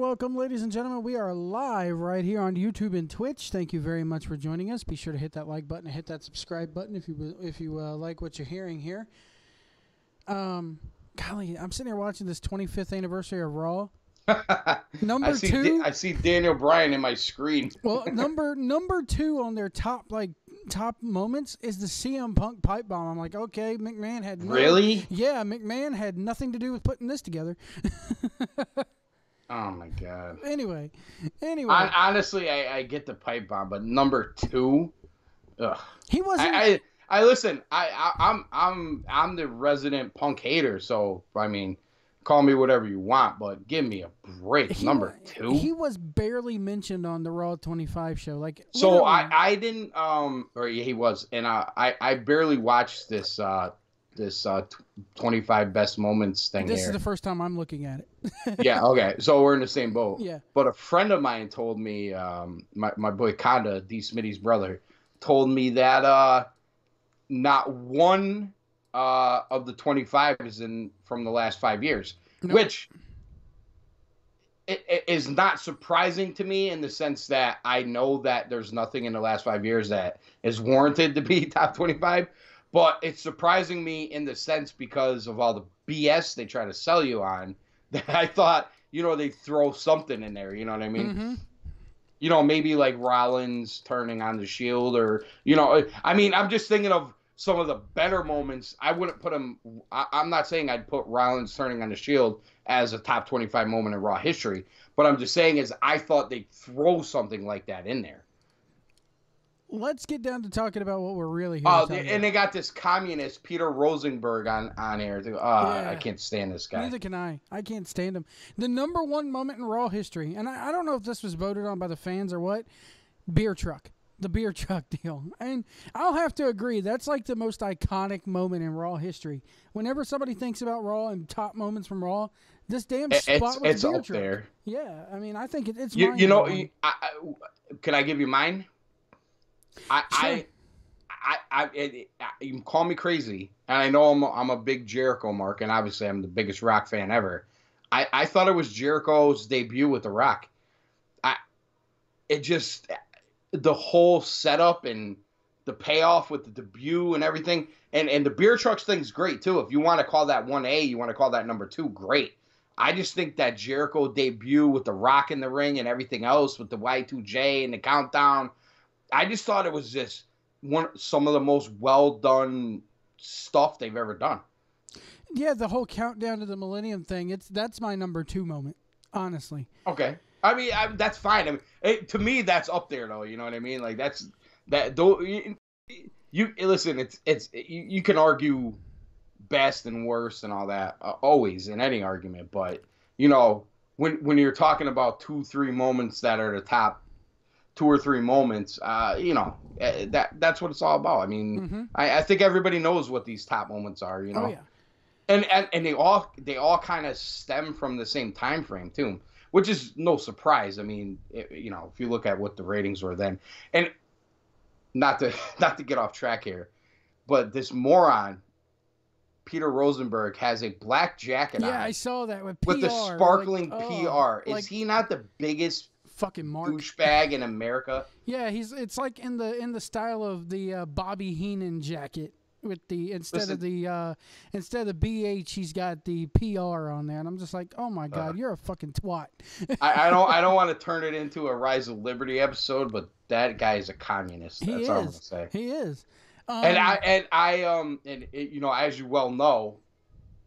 welcome, ladies and gentlemen. We are live right here on YouTube and Twitch. Thank you very much for joining us. Be sure to hit that like button and hit that subscribe button if you like what you're hearing here. Golly, I'm sitting here watching this 25th anniversary of Raw. Number two. I see Daniel Bryan in my screen. Well, number two on their top moments is the CM Punk pipe bomb. I'm like, okay, McMahon had really? Yeah, McMahon had nothing to do with putting this together. Oh my god. Anyway. Honestly, I get the pipe bomb, but number two, ugh. He wasn't. I listen. I'm the resident Punk hater, so I mean, call me whatever you want, but give me a break. Number two. He was barely mentioned on the Raw 25 show. Like, so I didn't or he was, and I barely watched this 25 best moments thing. This is the first time I'm looking at it. Yeah, okay. So we're in the same boat. Yeah. But a friend of mine told me, my boy Conda, D. Smitty's brother, told me that not one of the 25 is from the last 5 years, which it is not surprising to me in the sense that I know that there's nothing in the last 5 years that is warranted to be top 25. But it's surprising me in the sense because of all the BS they try to sell you on that I thought, they'd throw something in there. You know what I mean? Mm-hmm. Maybe like Rollins turning on the Shield or, I mean, I'm just thinking of some of the better moments. I wouldn't put him, I'm not saying I'd put Rollins turning on the Shield as a top 25 moment in Raw history. But I'm just saying is I thought they'd throw something like that in there. Let's get down to talking about what we're really here to talk about. They got this communist, Peter Rosenberg, on here. Yeah. I can't stand this guy. Neither can I. I can't stand him. The number one moment in Raw history, and I don't know if this was voted on by the fans or what, beer truck. The beer truck deal. And I'll have to agree, that's like the most iconic moment in Raw history. Whenever somebody thinks about Raw and top moments from Raw, this damn spot with the beer truck. There. Yeah, I mean, I think it's mine. Can I give you mine? Sure. You can call me crazy, and I know I'm a big Jericho mark, and obviously I'm the biggest Rock fan ever. I thought it was Jericho's debut with the Rock. The whole setup and the payoff with the debut and everything, and the beer trucks thing's great too. If you want to call that 1A, you want to call that number 2, great. I just think that Jericho debut with the Rock in the ring and everything else with the Y2J and the countdown. I just thought it was just some of the most well-done stuff they've ever done. Yeah, the whole countdown to the Millennium thing, that's my number 2 moment, honestly. Okay. I mean, that's fine. I mean, to me, that's up there, though. You know what I mean? Like, listen, you can argue best and worst and all that, always, in any argument. But, when you're talking about 2-3 moments that are the top 2 or 3 moments, that's what it's all about. I mean, I think everybody knows what these top moments are, Oh, yeah. And they all kind of stem from the same time frame too, which is no surprise. I mean, if you look at what the ratings were then, and not to get off track here, but this moron Peter Rosenberg has a black jacket on. Yeah, I saw that with the sparkling PR. Is he not the biggest fucking mark douchebag in America? Yeah, it's like in the style of the Bobby Heenan jacket with the instead of the BH, he's got the PR on there, and I'm just like, oh my god, you're a fucking twat. I don't want to turn it into a Rise of Liberty episode, but that guy is a communist. That's all I'm gonna say. He is. And as you well know,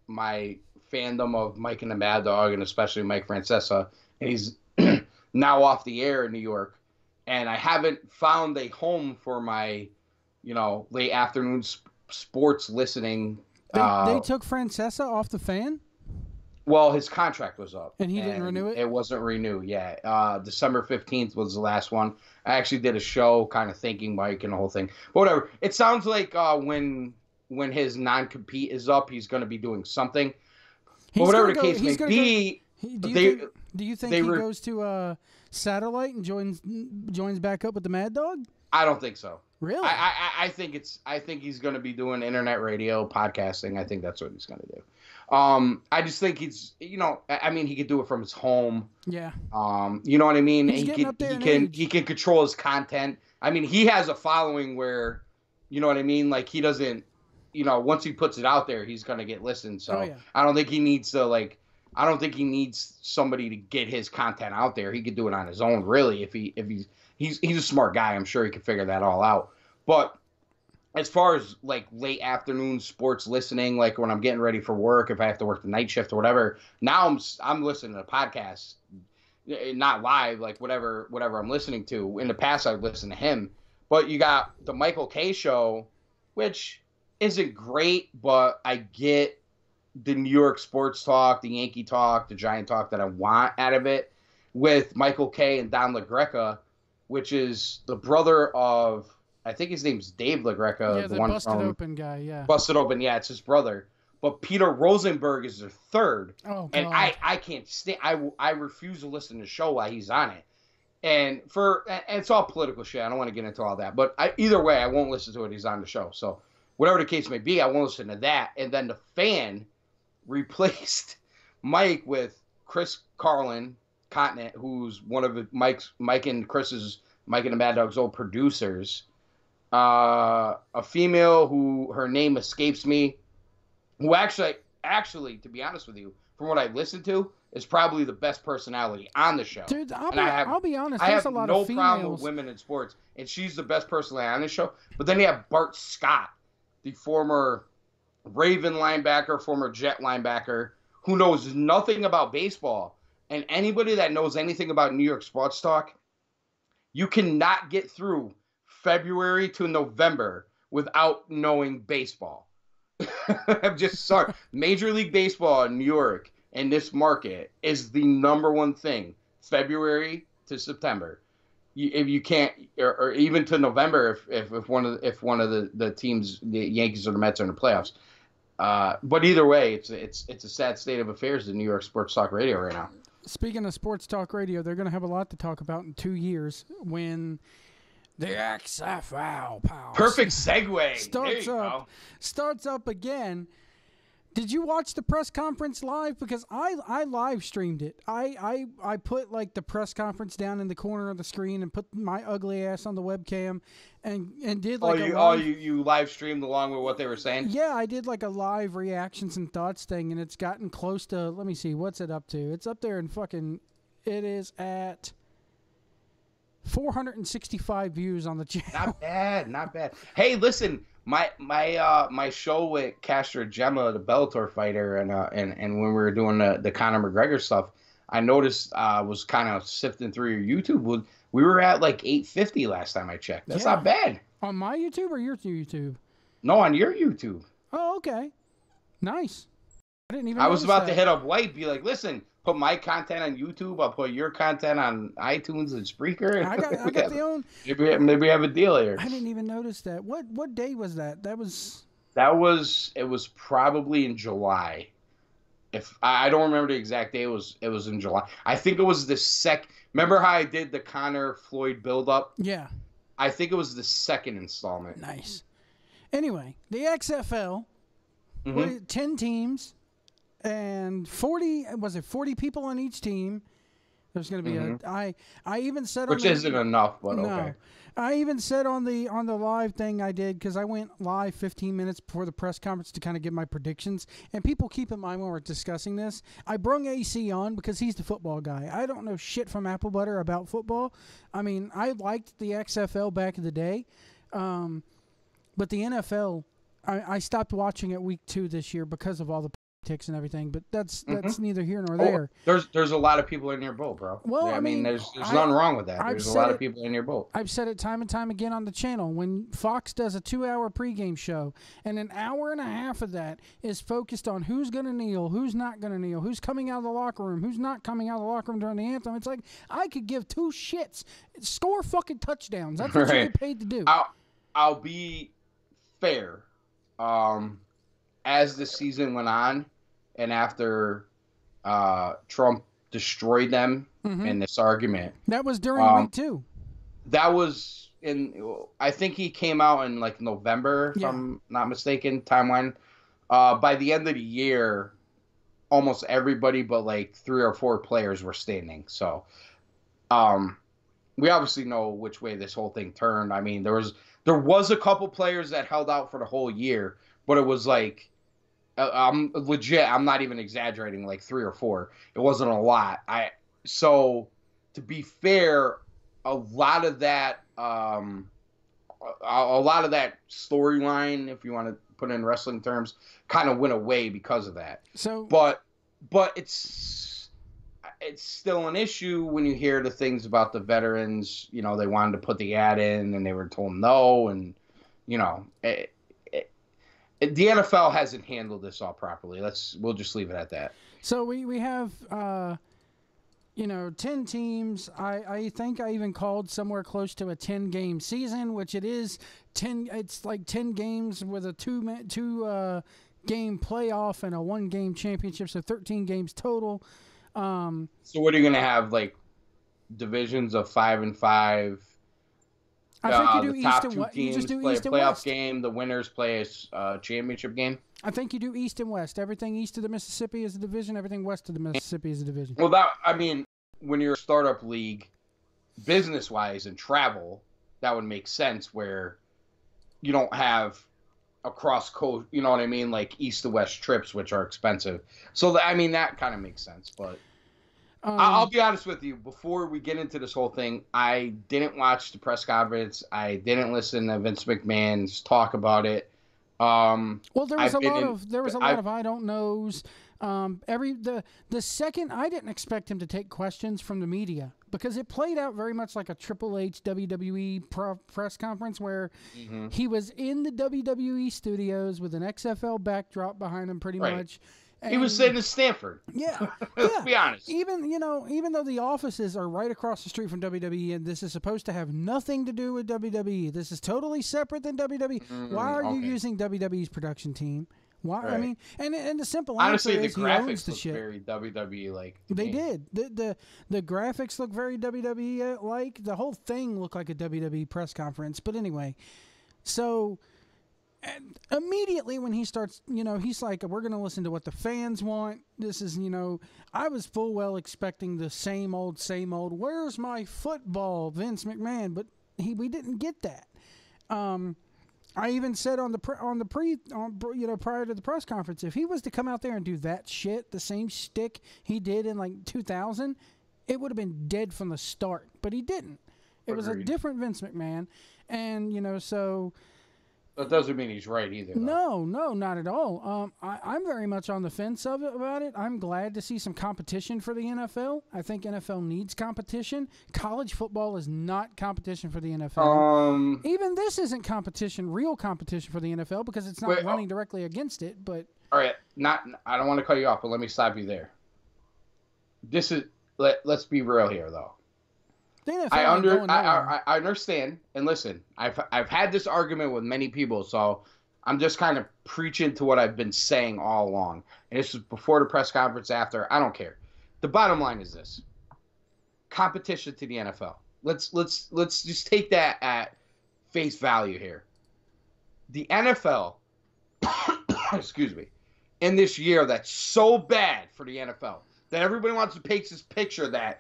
my fandom of Mike and the Mad Dog, and especially Mike Francesa, and he's now off the air in New York, and I haven't found a home for my, late afternoon sports listening. They took Francesa off the fan? Well, his contract was up. And he didn't renew it? It wasn't renewed, yeah. December 15th was the last one. I actually did a show kind of thanking Mike and the whole thing. But whatever. It sounds like when his non-compete is up, he's going to be doing something. But whatever the case may be... Do you think he goes to Satellite and joins back up with the Mad Dog? I don't think so. Really? I think he's going to be doing internet radio, podcasting. I think that's what he's going to do. I just think he's, I mean, he could do it from his home. Yeah. You know what I mean? He's getting up there in age. He can control his content. I mean, he has a following where, you know what I mean? Like he doesn't, once he puts it out there, he's going to get listened. So I don't think he needs to I don't think he needs somebody to get his content out there. He could do it on his own, really. If he's a smart guy, I'm sure he could figure that all out. But as far as like late afternoon sports listening, like when I'm getting ready for work, if I have to work the night shift or whatever, now I'm listening to podcasts, not live, like whatever I'm listening to. In the past, I'd listen to him, but you got the Michael K show, which isn't great, but I get the New York sports talk, the Yankee talk, the Giant talk that I want out of it, with Michael K and Don LaGreca, which is the brother of, I think his name's Dave LaGreca. Yeah, the one Busted Open guy, yeah. Busted Open, yeah, it's his brother. But Peter Rosenberg is their third. Oh, God. And I can't stand, I refuse to listen to the show while he's on it. And it's all political shit. I don't want to get into all that. But either way, I won't listen to it. He's on the show. So whatever the case may be, I won't listen to that. And then the Fan replaced Mike with Chris Carlin, Continent, who's one of Mike and the Mad Dog's old producers. A female who her name escapes me, who actually, to be honest with you, from what I listened to, is probably the best personality on the show. Dude, I'll be honest. I there's have a lot no of females. problem with women in sports, and she's the best personality on the show. But then you have Bart Scott, the former Raven linebacker, former Jet linebacker, who knows nothing about baseball. And anybody that knows anything about New York sports talk, you cannot get through February to November without knowing baseball. I'm just sorry. Major League Baseball in New York and this market is the number one thing. February to September. If you can't, or even to November, if one of the teams, the Yankees or the Mets, are in the playoffs. But either way, it's a sad state of affairs in New York sports talk radio right now. Speaking of sports talk radio, they're going to have a lot to talk about in 2 years when the XFL perfect segue starts up again. Did you watch the press conference live? Because I live streamed it. I put like the press conference down in the corner of the screen and put my ugly ass on the webcam and did like you live streamed along with what they were saying? Yeah, I did like a live reactions and thoughts thing, and it's gotten close to, let me see, what's it up to? It's up there in fucking, it is at 465 views on the channel. Not bad. Hey, listen, my show with Castro Gemma, the Bellator fighter, and when we were doing the Conor McGregor stuff, I noticed was kind of sifting through your YouTube. We were at like 850 last time I checked. That's not bad. On my YouTube or your YouTube? No, on your YouTube. Oh, okay. Nice. I didn't even. I was about to hit up White, be like, listen, put my content on YouTube. I'll put your content on iTunes and Spreaker. I got the own. Maybe we have a deal here. I didn't even notice that. What day was that? It was probably in July. If I don't remember the exact day, it was in July. I think it was the Remember how I did the Conor Floyd build-up? Yeah. I think it was the second installment. Nice. Anyway, the XFL, 10 teams, and 40 people on each team. There's going to be I even said which isn't enough, but no. Okay. I even said on the live thing I did, because I went live 15 minutes before the press conference to kind of give my predictions. And people keep in mind when we're discussing this, I brung AC on because he's the football guy. I don't know shit from apple butter about football. I mean, I liked the XFL back in the day, but the NFL, I stopped watching it week 2 this year because of all the politics and everything. But that's neither here nor there. There's a lot of people in your boat, bro. Well, I mean, there's nothing wrong with that. There's a lot of people in your boat. I've said it time and time again on the channel. When Fox does a 2-hour pregame show, and an hour and a half of that is focused on who's going to kneel, who's not going to kneel, who's coming out of the locker room, who's not coming out of the locker room during the anthem, it's like, I could give 2 shits. Score fucking touchdowns. That's what you get paid to do. I'll be fair. As the season went on, and after Trump destroyed them in this argument. That was during week 2. That was I think he came out in like November, if I'm not mistaken, timeline. By the end of the year, almost everybody but like 3 or 4 players were standing. So we obviously know which way this whole thing turned. I mean, there was a couple players that held out for the whole year, but it was like I'm legit. I'm not even exaggerating. Like 3 or 4. It wasn't a lot. So to be fair, a lot of that storyline, if you want to put it in wrestling terms, kind of went away because of that. So, but it's still an issue when you hear the things about the veterans. You know, they wanted to put the ad in and they were told no, and you know, the NFL hasn't handled this all properly. We'll just leave it at that. So we have 10 teams. I think I even called somewhere close to a 10-game season, which it is 10. It's like 10 games with a two game playoff and a 1-game championship, so 13 games total. So what are you going to have, like divisions of 5 and 5? I think you do the East top and 2 West. teams You just do play East a and playoff West. game. The winners play a championship game. I think you do East and West. Everything east of the Mississippi is a division. Everything west of the Mississippi is a division. Well, when you're a startup league, business-wise and travel, that would make sense where you don't have across coast, you know what I mean, like east to west trips, which are expensive. So, that kind of makes sense. But I'll be honest with you, before we get into this whole thing, I didn't watch the press conference. I didn't listen to Vince McMahon's talk about it. Well, there was a lot of I don't knows. The second, I didn't expect him to take questions from the media because it played out very much like a Triple H WWE press conference where he was in the WWE studios with an XFL backdrop behind him, pretty much. And he was sitting in Stanford. Yeah, Let's be honest. Even though the offices are right across the street from WWE, and this is supposed to have nothing to do with WWE, this is totally separate than WWE. Why are you using WWE's production team? Why? Right. I mean, and the simple answer is he owns the shit. Very WWE like. They did. The graphics look very WWE like. The whole thing looked like a WWE press conference. But anyway, so. And immediately when he starts, he's like, we're going to listen to what the fans want. This is, I was full well expecting the same old, where's my football, Vince McMahon? But we didn't get that. I even said prior to the press conference, if he was to come out there and do that shit, the same shtick he did in like 2000, it would have been dead from the start. But he didn't. It was a different Vince McMahon. And, so... That doesn't mean he's right either, though. No, not at all. I'm very much on the fence about it. I'm glad to see some competition for the NFL. I think NFL needs competition. College football is not competition for the NFL. Even this isn't real competition for the NFL because it's not running directly against it. But all right, I don't want to cut you off, but let me stop you there. Let's be real here, though. I understand, and listen, I've had this argument with many people, so I'm just kind of preaching to what I've been saying all along. And this is before the press conference, after, I don't care. The bottom line is this: competition to the NFL. Let's just take that at face value here. The NFL, excuse me, in this year that's so bad for the NFL that everybody wants to paint this picture that.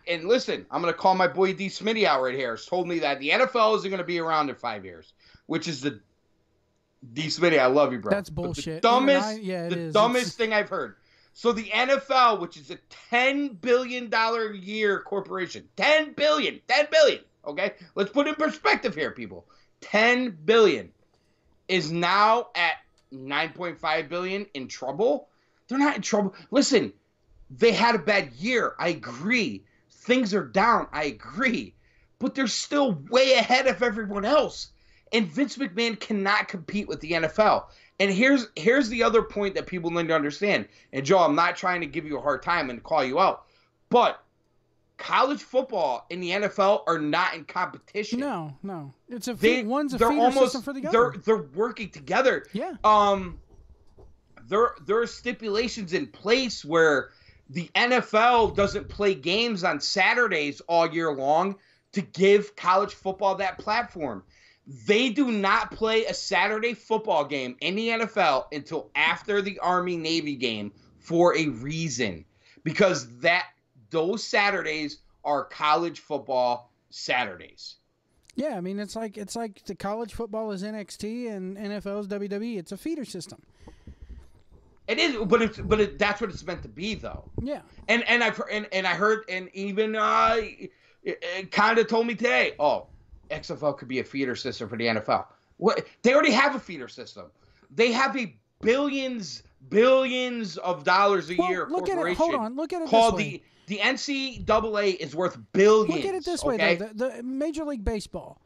And listen, I'm going to call my boy D. Smitty out right here. He's told me that the NFL isn't going to be around in 5 years, which is the D. Smitty. I love you, bro. That's bullshit. The dumbest thing I've heard. So the NFL, which is a $10 billion a year corporation, $10 billion. Okay, let's put it in perspective here, people. $10 billion is now at $9.5 billion in trouble. They're not in trouble. Listen. They had a bad year. I agree. Things are down. I agree. But they're still way ahead of everyone else. And Vince McMahon cannot compete with the NFL. And here's the other point that people need to understand. And Joe, I'm not trying to give you a hard time and call you out. But college football and the NFL are not in competition. No. One's a feeder system for the other. They're working together. Yeah. There are stipulations in place where the NFL doesn't play games on Saturdays all year long to give college football that platform. They do not play a Saturday football game in the NFL until after the Army-Navy game for a reason, because those Saturdays are college football Saturdays. Yeah, I mean it's like the college football is NXT and NFL is WWE. It's a feeder system. It is, but that's what it's meant to be, though. Yeah. And I heard, and even it kind of told me today, oh, XFL could be a feeder system for the NFL. What? They already have a feeder system. They have a billions of dollars a year corporation. Hold on. Look at it called this way. The NCAA is worth billions. Look at it this okay? way, though. The Major League Baseball,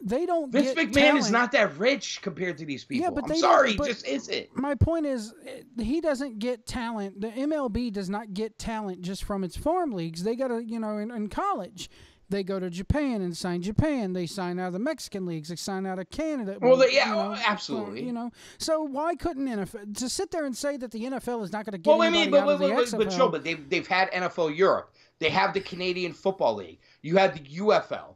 they don't Vince get McMahon talent. is not that rich compared to these people. Yeah, but I'm sorry, he just isn't. My point is, he doesn't get talent. The MLB does not get talent just from its farm leagues. They got to, in college. They go to Japan and sign Japan. They sign out of the Mexican leagues. They sign out of Canada. Well, absolutely. So why couldn't NFL to sit there and say that the NFL is not going to get anybody out of the XFL? But they've had NFL Europe. They have the Canadian Football League. You had the UFL.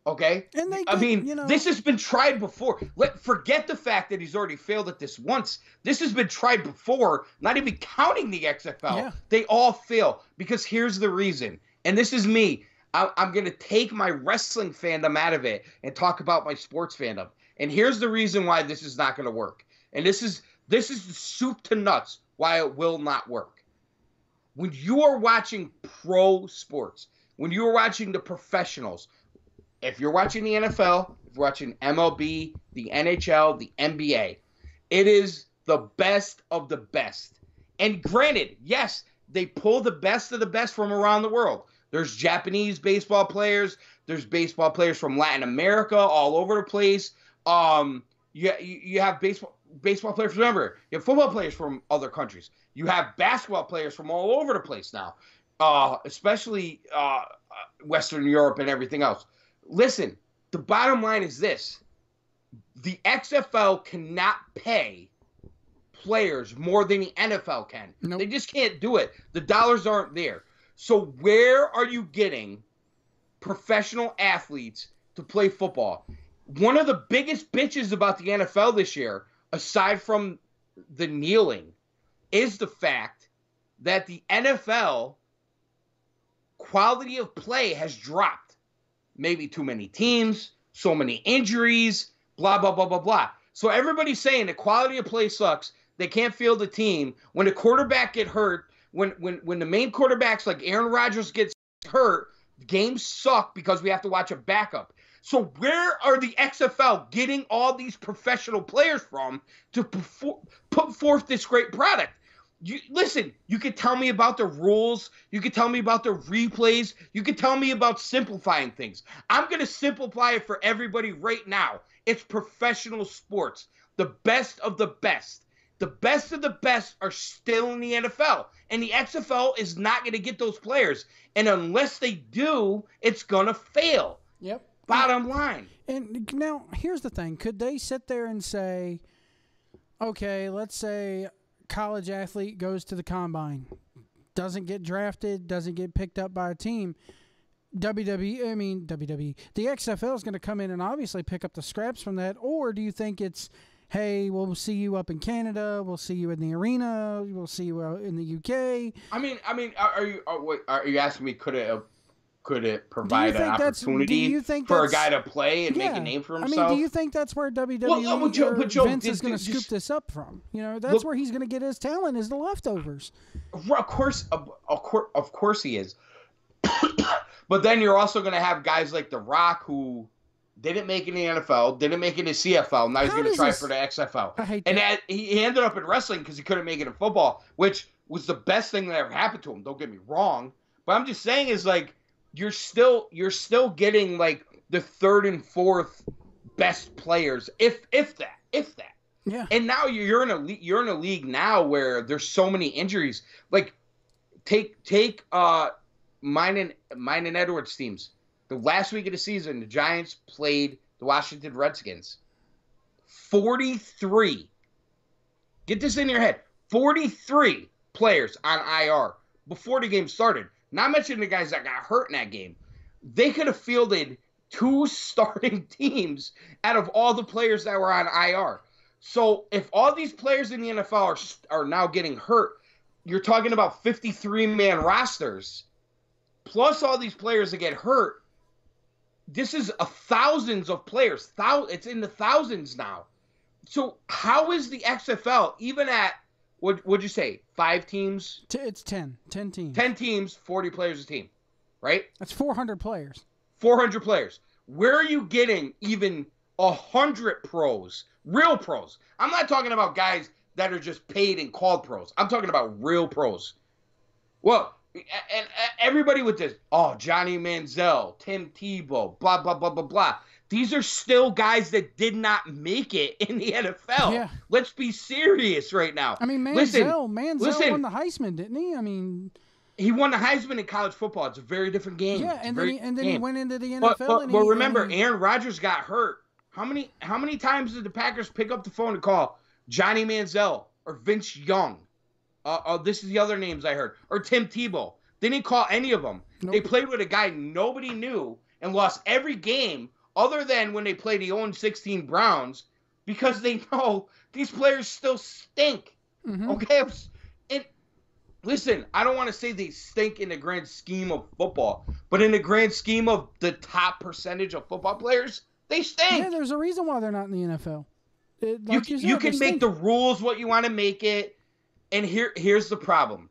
Okay? And this has been tried before. Forget the fact that he's already failed at this once. This has been tried before, not even counting the XFL. Yeah. They all fail because here's the reason. And this is me. I'm going to take my wrestling fandom out of it and talk about my sports fandom. And here's the reason why this is not going to work. And this is the soup to nuts why it will not work. When you are watching pro sports, when you are watching the professionals, if you're watching the NFL, if you're watching MLB, the NHL, the NBA, it is the best of the best. And granted, yes, they pull the best of the best from around the world. There's Japanese baseball players. There's baseball players from Latin America, all over the place. You have baseball players. Remember, you have football players from other countries. You have basketball players from all over the place now, especially Western Europe and everything else. Listen, the bottom line is this. The XFL cannot pay players more than the NFL can. Nope. They just can't do it. The dollars aren't there. So where are you getting professional athletes to play football? One of the biggest bitches about the NFL this year, aside from the kneeling, is the fact that the NFL quality of play has dropped. Maybe too many teams, so many injuries, blah, blah, blah, blah, blah. So everybody's saying the quality of play sucks. They can't field the team. When a quarterback get hurt, when the main quarterbacks like Aaron Rodgers gets hurt, games suck because we have to watch a backup. So where are the XFL getting all these professional players from to put forth this great product? Listen, you could tell me about the rules. You could tell me about the replays. You could tell me about simplifying things. I'm going to simplify it for everybody right now. It's professional sports. The best of the best. The best of the best are still in the NFL. And the XFL is not going to get those players. And unless they do, it's going to fail. Yep. Bottom line. And now, here's the thing. Could they sit there and say, okay, let's say college athlete goes to the combine, doesn't get drafted, doesn't get picked up by a team. WWE, the XFL is going to come in and obviously pick up the scraps from that. Or do you think it's, hey, we'll see you up in Canada, we'll see you in the arena, we'll see you out in the UK? I mean, are you asking me could it provide an opportunity for a guy to play and make a name for himself? I mean, do you think that's where WWE Vince is going to scoop this up from? That's where he's going to get his talent, is the leftovers. Of course he is. But then you're also going to have guys like The Rock who didn't make it in the NFL, didn't make it in the CFL, now he's going to try for the XFL. I hate and that. He ended up in wrestling because he couldn't make it in football, which was the best thing that ever happened to him. Don't get me wrong. But I'm just saying is like, you're still getting like the third and fourth best players, if that. Yeah. And now you're in a league now where there's so many injuries. Like take mine and Edwards teams. The last week of the season, the Giants played the Washington Redskins. 43. Get this in your head. 43 players on IR before the game started. Not mentioning the guys that got hurt in that game. They could have fielded 2 starting teams out of all the players that were on IR. So if all these players in the NFL are now getting hurt, you're talking about 53-man rosters, plus all these players that get hurt. This is thousands of players. It's in the thousands now. So how is the XFL even at, what'd you say, 5 teams? It's 10 teams. 10 teams, 40 players a team, right? That's 400 players. 400 players. Where are you getting even 100 pros, real pros? I'm not talking about guys that are just paid and called pros. I'm talking about real pros. Well, and everybody with this, Johnny Manziel, Tim Tebow, blah, blah, blah, blah, blah. These are still guys that did not make it in the NFL. Yeah. Let's be serious right now. I mean, Manziel won the Heisman, didn't he? I mean, he won the Heisman in college football. It's a very different game. Yeah, and then he went into the NFL. But remember, Aaron Rodgers got hurt. How many times did the Packers pick up the phone and call Johnny Manziel or Vince Young? This is the other names I heard. Or Tim Tebow. They didn't call any of them. Nope. They played with a guy nobody knew and lost every game other than when they played the 0-16 Browns because they know these players still stink. Mm-hmm. Okay? And listen, I don't want to say they stink in the grand scheme of football, but in the grand scheme of the top percentage of football players, they stink. Yeah, there's a reason why they're not in the NFL. You can make the rules what you want to make it. And here's the problem.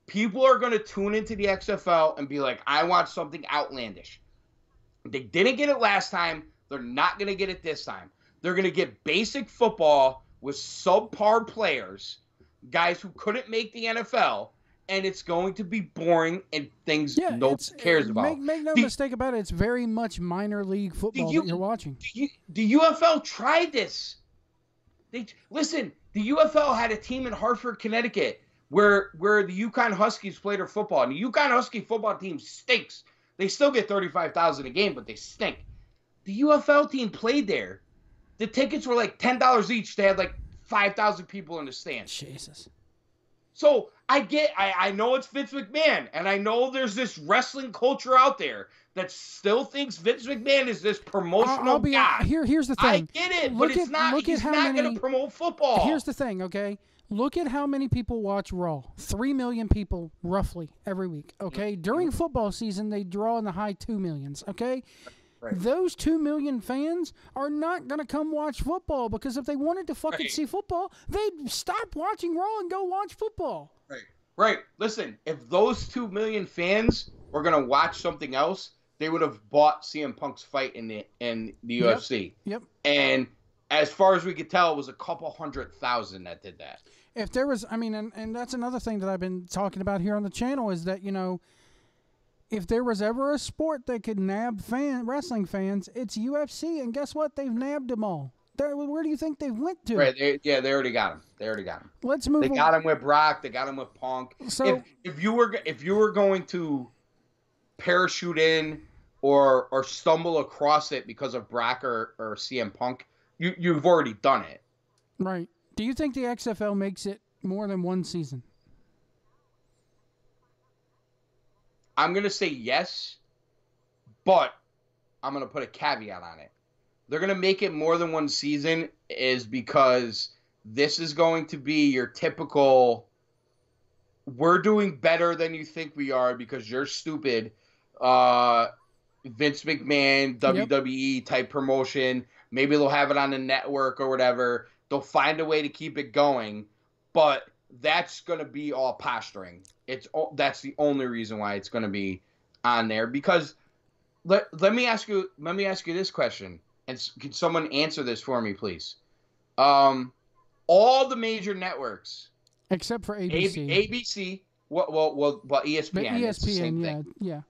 People are going to tune into the XFL and be like, I want something outlandish. They didn't get it last time. They're not going to get it this time. They're going to get basic football with subpar players, guys who couldn't make the NFL, and it's going to be boring and things nobody cares about. Make no mistake about it. It's very much minor league football that you're watching. The UFL tried this. Listen, the UFL had a team in Hartford, Connecticut, where the Yukon Huskies played their football. And the Yukon Husky football team stinks. They still get $35,000 a game, but they stink. The UFL team played there. The tickets were like $10 each. They had like 5,000 people in the stands. Jesus. So I know it's Vince McMahon, and I know there's this wrestling culture out there that still thinks Vince McMahon is this promotional guy. Here's the thing. I get it, but he's not going to promote football. Here's the thing, okay? Look at how many people watch Raw. 3 million people, roughly, every week, okay? During football season, they draw in the high 2 millions, okay? Right. Those 2 million fans are not going to come watch football because if they wanted to fucking see football, they'd stop watching Raw and go watch football. Right. Listen, if those 2 million fans were going to watch something else, they would have bought CM Punk's fight in the UFC. Yep. And as far as we could tell, it was a couple 100,000 that did that. If there was, I mean, and that's another thing that I've been talking about here on the channel is that, you know, if there was ever a sport that could nab wrestling fans, it's UFC. And guess what? They've nabbed them all. Where do you think they went to? Right. They already got him. Let's move on. They got him with Brock. They got him with Punk. So if you were going to parachute in or stumble across it because of Brock or CM Punk, you've already done it. Right. Do you think the XFL makes it more than one season? I'm going to say yes, but I'm going to put a caveat on it. They're going to make it more than one season is because this is going to be your typical, we're doing better than you think we are because you're stupid, Vince McMahon, WWE type promotion. Maybe they'll have it on the network or whatever. They'll find a way to keep it going, but that's going to be all posturing. That's the only reason why it's going to be on there. Because let me ask you this question, and can someone answer this for me, please? All the major networks, except for ABC, ESPN. ESPN, it's the same thing. Yeah.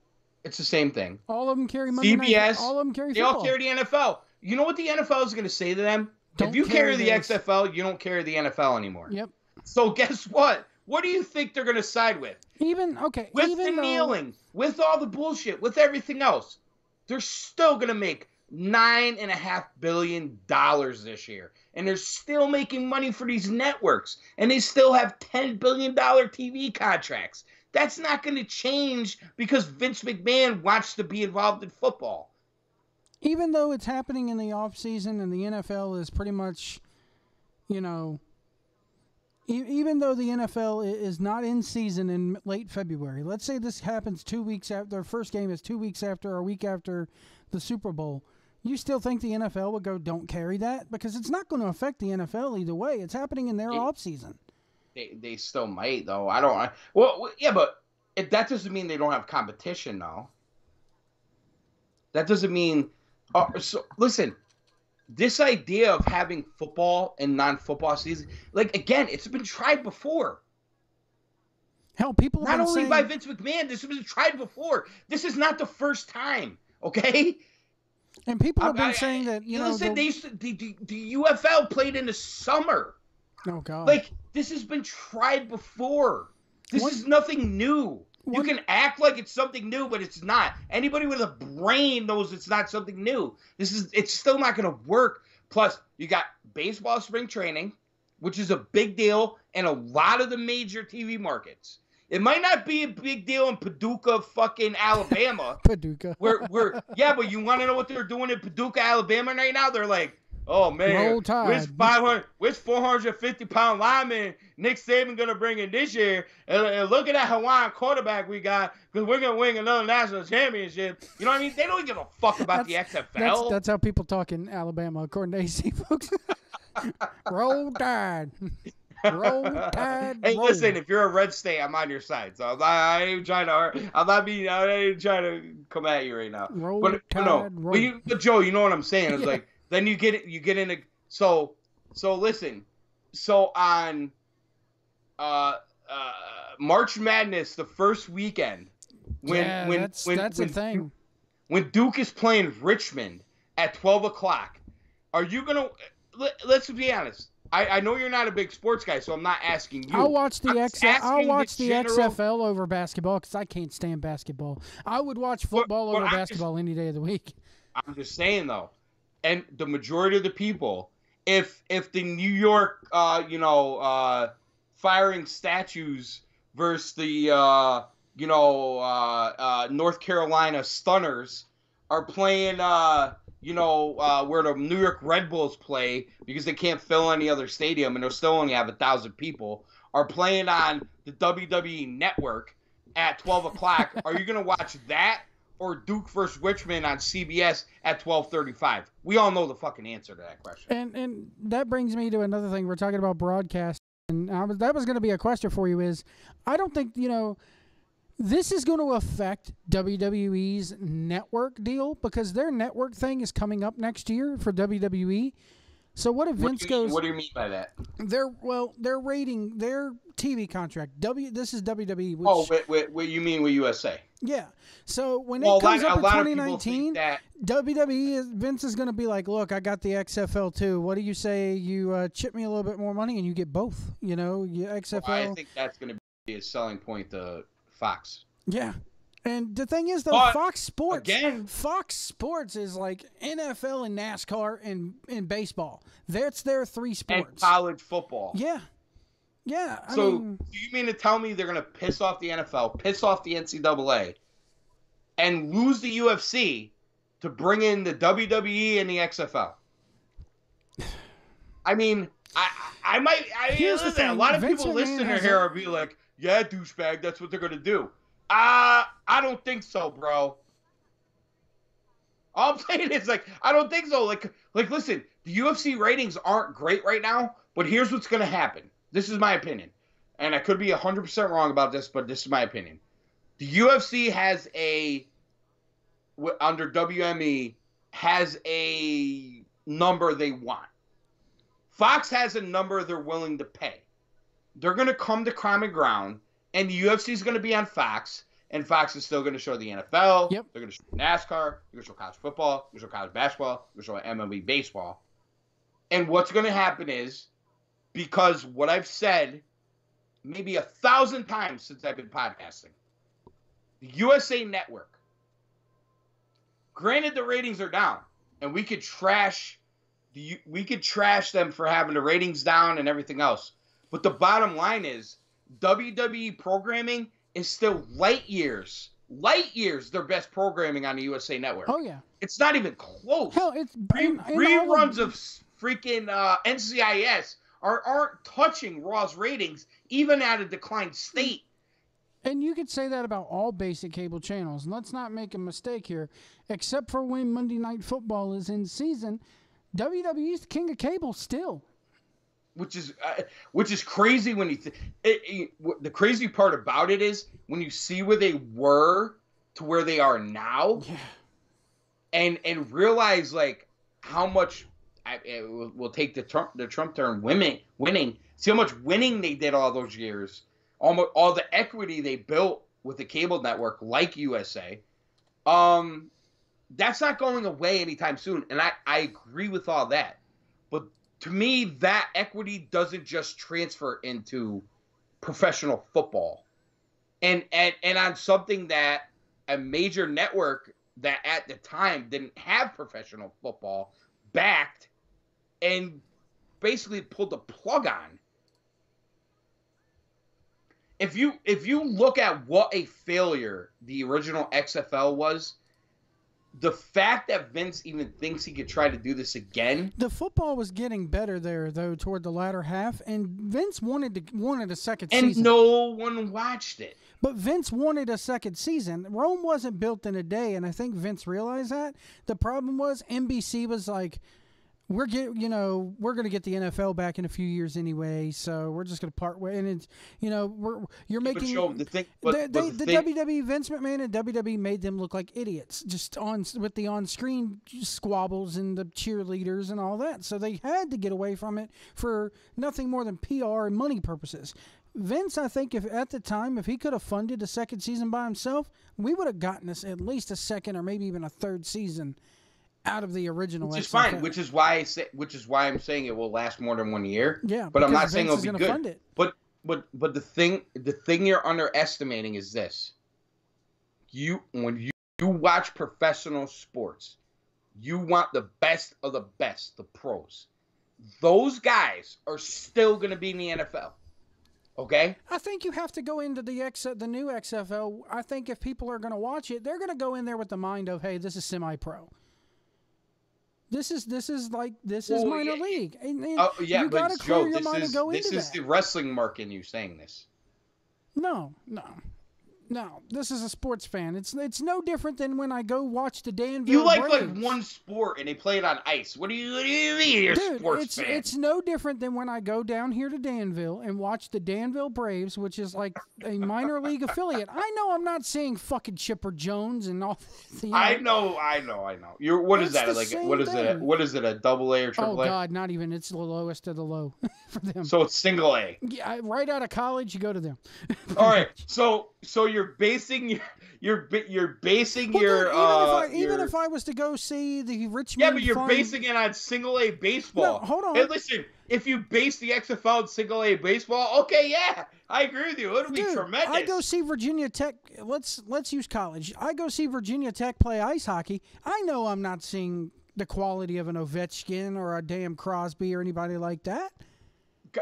It's the same thing. All of them carry Monday CBS. Night. All of them carry They football. all carry the NFL. You know what the NFL is going to say to them? If you carry the XFL, you don't carry the NFL anymore. Yep. So guess what? What do you think they're going to side with? With the kneeling, with all the bullshit, with everything else, they're still going to make $9.5 billion this year. And they're still making money for these networks. And they still have $10 billion TV contracts. That's not going to change because Vince McMahon wants to be involved in football. Even though it's happening in the offseason and the NFL is pretty much, you know, Even though the NFL is not in season in late February, let's say this happens 2 weeks after their first game is 2 weeks after or a week after the Super Bowl. You still think the NFL would go, don't carry that? Because it's not going to affect the NFL either way. It's happening in their off season. They still might, though. I don't. Well, yeah, but that doesn't mean they don't have competition, though. That doesn't mean. So listen, this idea of having football and non-football season, like again, it's been tried before. Hell, people have not only saying, by Vince McMahon, this has been tried before. This is not the first time, okay? And people have been saying that listen, they used to, the UFL played in the summer. Oh God! Like this has been tried before. This is nothing new. You can act like it's something new, but it's not. Anybody with a brain knows it's not something new. It's still not going to work. Plus, you got baseball spring training, which is a big deal in a lot of the major TV markets. It might not be a big deal in Paducah, fucking Alabama. Paducah. Yeah, but you want to know what they're doing in Paducah, Alabama right now? They're like, oh man, which 450-pound lineman Nick Saban gonna bring in this year? And look at that Hawaiian quarterback we got, because we're gonna win another national championship. You know what I mean? They don't give a fuck about the XFL. That's how people talk in Alabama, according to AC folks. Roll Tide. Roll Tide. Hey, roll. Listen, if you're a red state, I'm on your side. So I ain't trying to come at you right now. Roll but Tide. no, roll. but Joe, you know what I'm saying? It's Yeah. like then you get in a so listen. So on March Madness, the first weekend, that's a thing. When Duke is playing Richmond at 12 o'clock, are you gonna? Let's be honest. I know you're not a big sports guy, so I'm not asking you. I'll watch the general... XFL over basketball because I can't stand basketball. I would watch football over basketball any day of the week. I'm just saying though, and the majority of the people, if the New York, firing statues versus the North Carolina Stunners are playing where the New York Red Bulls play because they can't fill any other stadium and they'll still only have 1,000 people, are playing on the WWE Network at 12 o'clock. Are you going to watch that or Duke versus Richmond on CBS at 12:35? We all know the fucking answer to that question. And that brings me to another thing. We're talking about broadcast. And that was going to be a question for you is, I don't think, this is going to affect WWE's network deal because their network thing is coming up next year for WWE. So what if Vince goes? What do you mean by that? Their rating, their TV contract. This is WWE. Which, you mean with USA? Yeah. So when it comes up in 2019, WWE Vince is going to be like, look, I got the XFL too. What do you say? You chip me a little bit more money and you get both. XFL. Well, I think that's going to be a selling point to Fox. Yeah. And the thing is, though, Fox Sports is like NFL and NASCAR and baseball. That's their three sports. And college football. Yeah. Yeah. Do you mean to tell me they're going to piss off the NFL, piss off the NCAA, and lose the UFC to bring in the WWE and the XFL? I mean, I might. Listen, a lot of people listening here are be like, yeah, douchebag, that's what they're going to do. I don't think so, bro. All I'm saying is, I don't think so. Like, listen, the UFC ratings aren't great right now, but here's what's going to happen. This is my opinion. And I could be 100% wrong about this, but this is my opinion. The UFC has under WME, has a number they want. Fox has a number they're willing to pay. They're going to come to common ground, and the UFC is going to be on Fox, and Fox is still going to show the NFL. Yep. They're going to show NASCAR. They're going to show college football. They're going to show college basketball. They're going to show MLB baseball. And what's going to happen is, because what I've said maybe 1,000 times since I've been podcasting, the USA Network, granted the ratings are down, and we could trash them for having the ratings down and everything else. But the bottom line is, WWE programming is still light years their best programming on the USA Network. Oh, yeah. It's not even close. Hell, it's reruns of freaking NCIS aren't touching Raw's ratings, even at a declined state. And you could say that about all basic cable channels. And let's not make a mistake here. Except for when Monday Night Football is in season, WWE's the king of cable still. Which is crazy when you the crazy part about it is when you see where they were to where they are now, and realize like how much we'll take the Trump term winning. See how much winning they did all those years, all the equity they built with the cable network like USA. That's not going away anytime soon, and I agree with all that, but to me, that equity doesn't just transfer into professional football. And on something that a major network that at the time didn't have professional football backed and basically pulled the plug on. If you look at what a failure the original XFL was, the fact that Vince even thinks he could try to do this again. The football was getting better there, though, toward the latter half, and Vince wanted a second season. And no one watched it. But Vince wanted a second season. Rome wasn't built in a day, and I think Vince realized that. The problem was NBC was like, we're going to get the NFL back in a few years anyway, so we're just going to part way. And it's, you're making the WWE Vince McMahon and WWE made them look like idiots just with the on-screen squabbles and the cheerleaders and all that. So they had to get away from it for nothing more than PR and money purposes. Vince, I think, if he could have funded a second season by himself, we would have gotten us at least a second or maybe even a third season out of the original. Which is fine. Which is why I'm saying it will last more than 1 year. Yeah, but I'm not saying it'll be good. Fund it. But the thing you're underestimating is this: when you watch professional sports, you want the best of the best, the pros. Those guys are still going to be in the NFL. Okay? I think you have to go into the new XFL. I think if people are going to watch it, they're going to go in there with the mind of, hey, this is semi-pro. This is minor league. And you got to clear your mind and go into that. This is the wrestling mark in you saying this. No. This is a sports fan. It's no different than when I go watch the Danville. You like Braves. one sport and they play it on ice. What do you mean you're a sports fan? It's no different than when I go down here to Danville and watch the Danville Braves, which is like a minor league affiliate. I know I'm not seeing fucking Chipper Jones and all. I know. What is that? Like what is it? What is it? A double A or triple A? Oh God, not even. It's the lowest of the low for them. So it's single A. Yeah, right out of college, you go to them. All right. So you're basing your even if I was to go see the Richmond. Yeah, but you're basing it on single A baseball. No, hold on. Hey, listen, if you base the XFL on single A baseball, okay, yeah, I agree with you. It'll be tremendous. I go see Virginia Tech. Let's use college. I go see Virginia Tech play ice hockey. I know I'm not seeing the quality of an Ovechkin or a damn Crosby or anybody like that.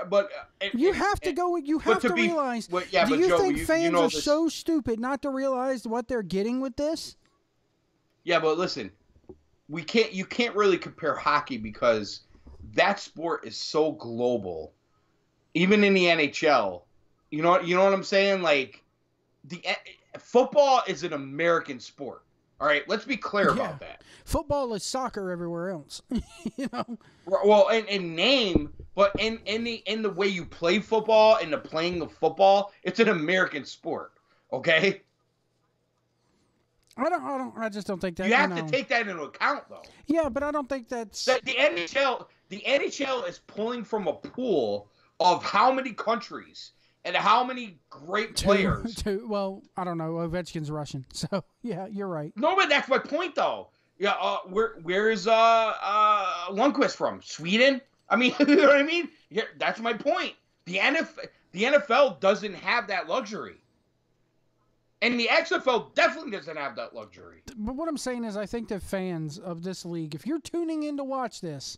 But you have to go. You have to realize. Do you think fans are so stupid not to realize what they're getting with this? Yeah, but listen, you can't really compare hockey because that sport is so global. Even in the NHL, you know what I'm saying? Like, football is an American sport. All right, let's be clear about that. Football is soccer everywhere else. Well, in name, but in the way you play football and the playing of football, it's an American sport. Okay. I just don't think that. You have to take that into account, though. Yeah, but I don't think that's the NHL. The NHL is pulling from a pool of how many countries and how many great players. Well, I don't know. Ovechkin's Russian, so yeah, you're right. No, but that's my point, though. Yeah, where's Lundqvist from? Sweden? I mean, you know what I mean? Yeah, that's my point. The NFL doesn't have that luxury. And the XFL definitely doesn't have that luxury. But what I'm saying is I think the fans of this league, if you're tuning in to watch this,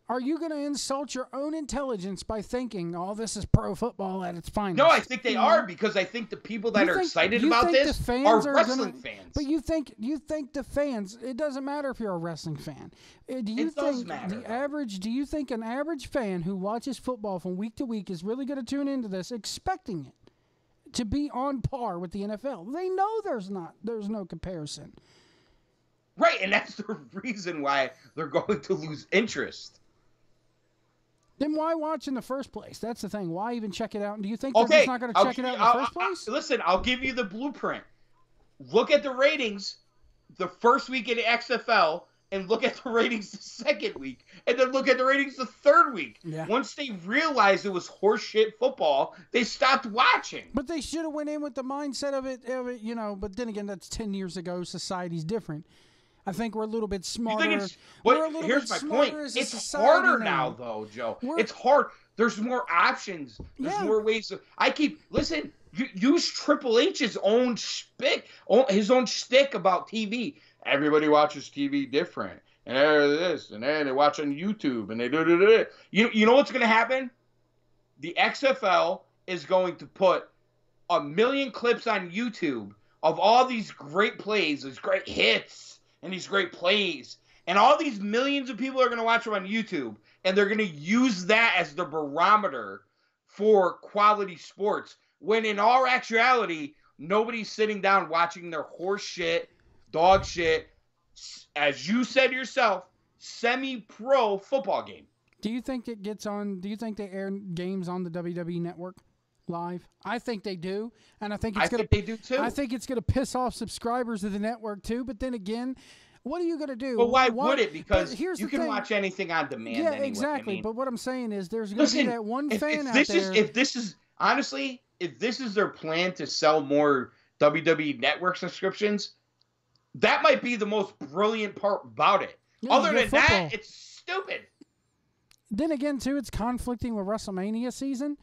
Are you going to insult your own intelligence by thinking, "Oh, this is pro football at its finest"? No, I think they are, because I think the people that are excited about this are wrestling fans. But you think the fans? It doesn't matter if you're a wrestling fan. Do you think Do you think an average fan who watches football from week to week is really going to tune into this expecting it to be on par with the NFL? They know there's no comparison. Right, and that's the reason why they're going to lose interest. Then why watch in the first place? That's the thing. Why even check it out? And do you think they're just not going to check it out in the first place? Listen, I'll give you the blueprint. Look at the ratings the first week in the XFL, and look at the ratings the second week, and then look at the ratings the third week. Yeah. Once they realized it was horseshit football, they stopped watching. But they should have went in with the mindset of it, But then again, that's 10 years ago. Society's different. I think we're a little bit smarter. Here's my point. It's harder now, though, Joe. It's hard. There's more options. There's more ways. Listen, use Triple H's own shtick about TV. Everybody watches TV different. And this, and then they watch on YouTube, and they do. You know what's going to happen? The XFL is going to put 1 million clips on YouTube of all these great plays, these great hits, and these great plays. And all these millions of people are going to watch them on YouTube, and they're going to use that as the barometer for quality sports, when in all actuality, nobody's sitting down watching their horse shit, dog shit, as you said yourself, semi-pro football game. Do you think it gets on? Do you think they air games on the WWE Network live? I think they do, and I think they do too. I think it's going to piss off subscribers of the network too. But then again, what are you going to do? Well, why would it? Because you can watch anything on demand. Yeah, anyway. exactly. I mean, but what I'm saying is, there's going to be that one fan out there. If this is their plan to sell more WWE Network subscriptions, that might be the most brilliant part about it. Yeah, other than that, it's stupid. Then again, too, it's conflicting with WrestleMania season.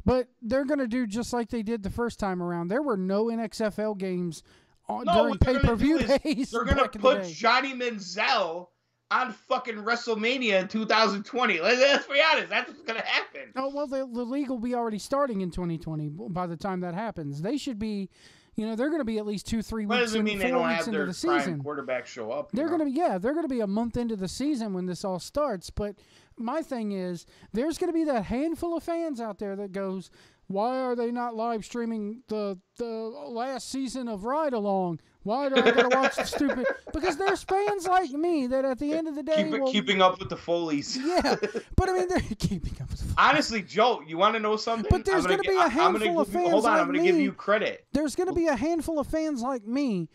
But they're going to do just like they did the first time around. There were no NXFL games during pay-per-view days. They're going to put Johnny Manziel on fucking WrestleMania in 2020. Let's be honest. That's what's going to happen. Oh, well, the league will be already starting in 2020 by the time that happens. They should be, they're going to be at least 2-3 weeks, 4 weeks into the season. Quarterback show up. They're going to be a month into the season when this all starts. But my thing is, there's going to be that handful of fans out there that goes, why are they not live streaming the last season of Ride Along? Why do I got to watch the stupid? Because there's fans like me that at the end of the day keeping up with the Foleys. Yeah, but I mean, they're keeping up with the Foleys. Honestly, Joe, you want to know something? But there's going to be a handful of fans. Hold on, I'm going to give you credit. There's going to be a handful of fans like me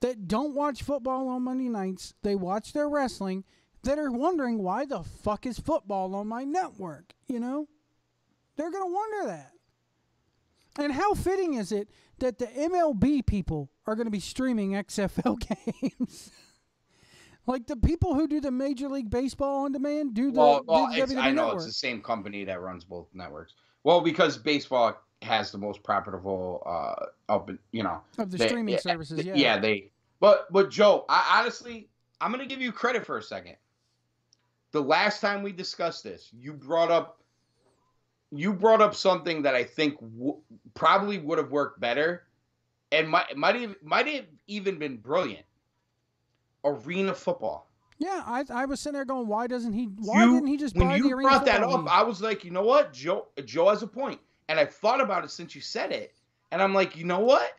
that don't watch football on Monday nights. They watch their wrestling. That are wondering, why the fuck is football on my network? They're going to wonder that. And how fitting is it that the MLB people are going to be streaming XFL games? Like the people who do the Major League Baseball on demand do the WWE I know network. It's the same company that runs both networks. Well, because baseball has the most profitable of the streaming services. But Joe, I'm going to give you credit for a second. The last time we discussed this, you brought up something that I think probably would have worked better, and might have even been brilliant. Arena football. Yeah, I was sitting there going, why didn't he just buy the arena football? When you brought that up, I was like, you know what, Joe has a point, and I thought about it since you said it, and I'm like, you know what,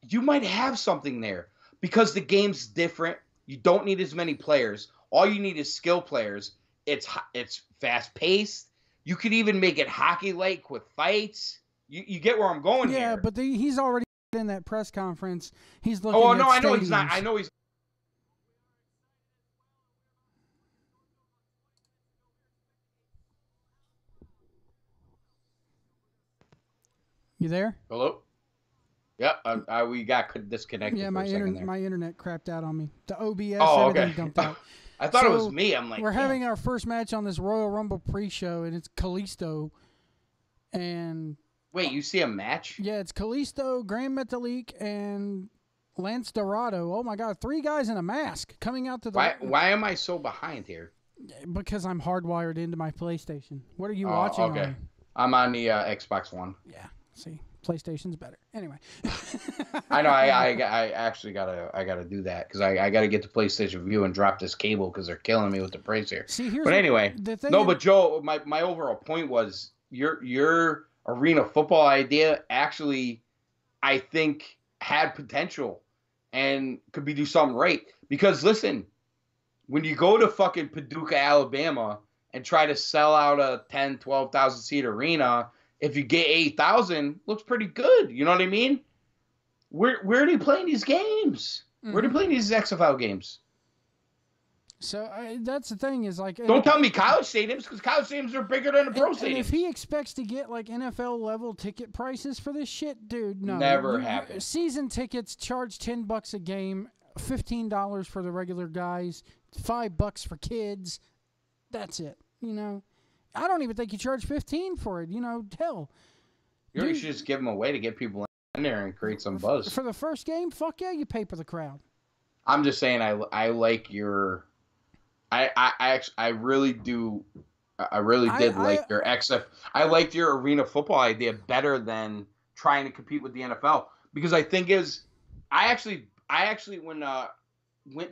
you might have something there because the game's different. You don't need as many players. All you need is skill players. It's fast paced. You could even make it hockey-like with fights. You get where I'm going here. Yeah, but he's already in that press conference. He's looking at I know he's not. I know he's. You there? Hello? Yeah, we got disconnected. Yeah, my internet crapped out on me. The OBS, everything dumped out. I thought it was me. I'm like, we're having our first match on this Royal Rumble pre-show, and it's Kalisto. And wait, you see a match? Yeah, it's Kalisto, Grand Metalik, and Lance Dorado. Oh my God, 3 guys in a mask coming out to the. Why am I so behind here? Because I'm hardwired into my PlayStation. What are you watching on? I'm on the Xbox One. Yeah, see, PlayStation's better. Anyway. I know. I actually gotta do that because I gotta get the PlayStation View and drop this cable because they're killing me with the price here. See, here's but anyway, the thing. No, but Joe, my overall point was your arena football idea actually, I think, had potential and could be do something right. Because listen, when you go to fucking Paducah, Alabama, and try to sell out a 10, 12,000 seat arena, if you get 8,000, looks pretty good. You know what I mean? Where are they playing these games? Mm-hmm. Where are they playing these XFL games? So that's the thing is like... Don't tell me college stadiums, because college stadiums are bigger than the pro stadiums. And if he expects to get like NFL level ticket prices for this shit, dude, no. Never happens. Season tickets charge $10 a game, $15 for the regular guys, $5 for kids. That's it. You know, I don't even think you charge $15 for it. You know, hell. You should just give them away to get people in there and create some buzz. For the first game, fuck yeah, you pay for the crowd. I'm just saying, I like your... I really do. I really did like your XF. I liked your arena football idea better than trying to compete with the NFL, because I think I actually went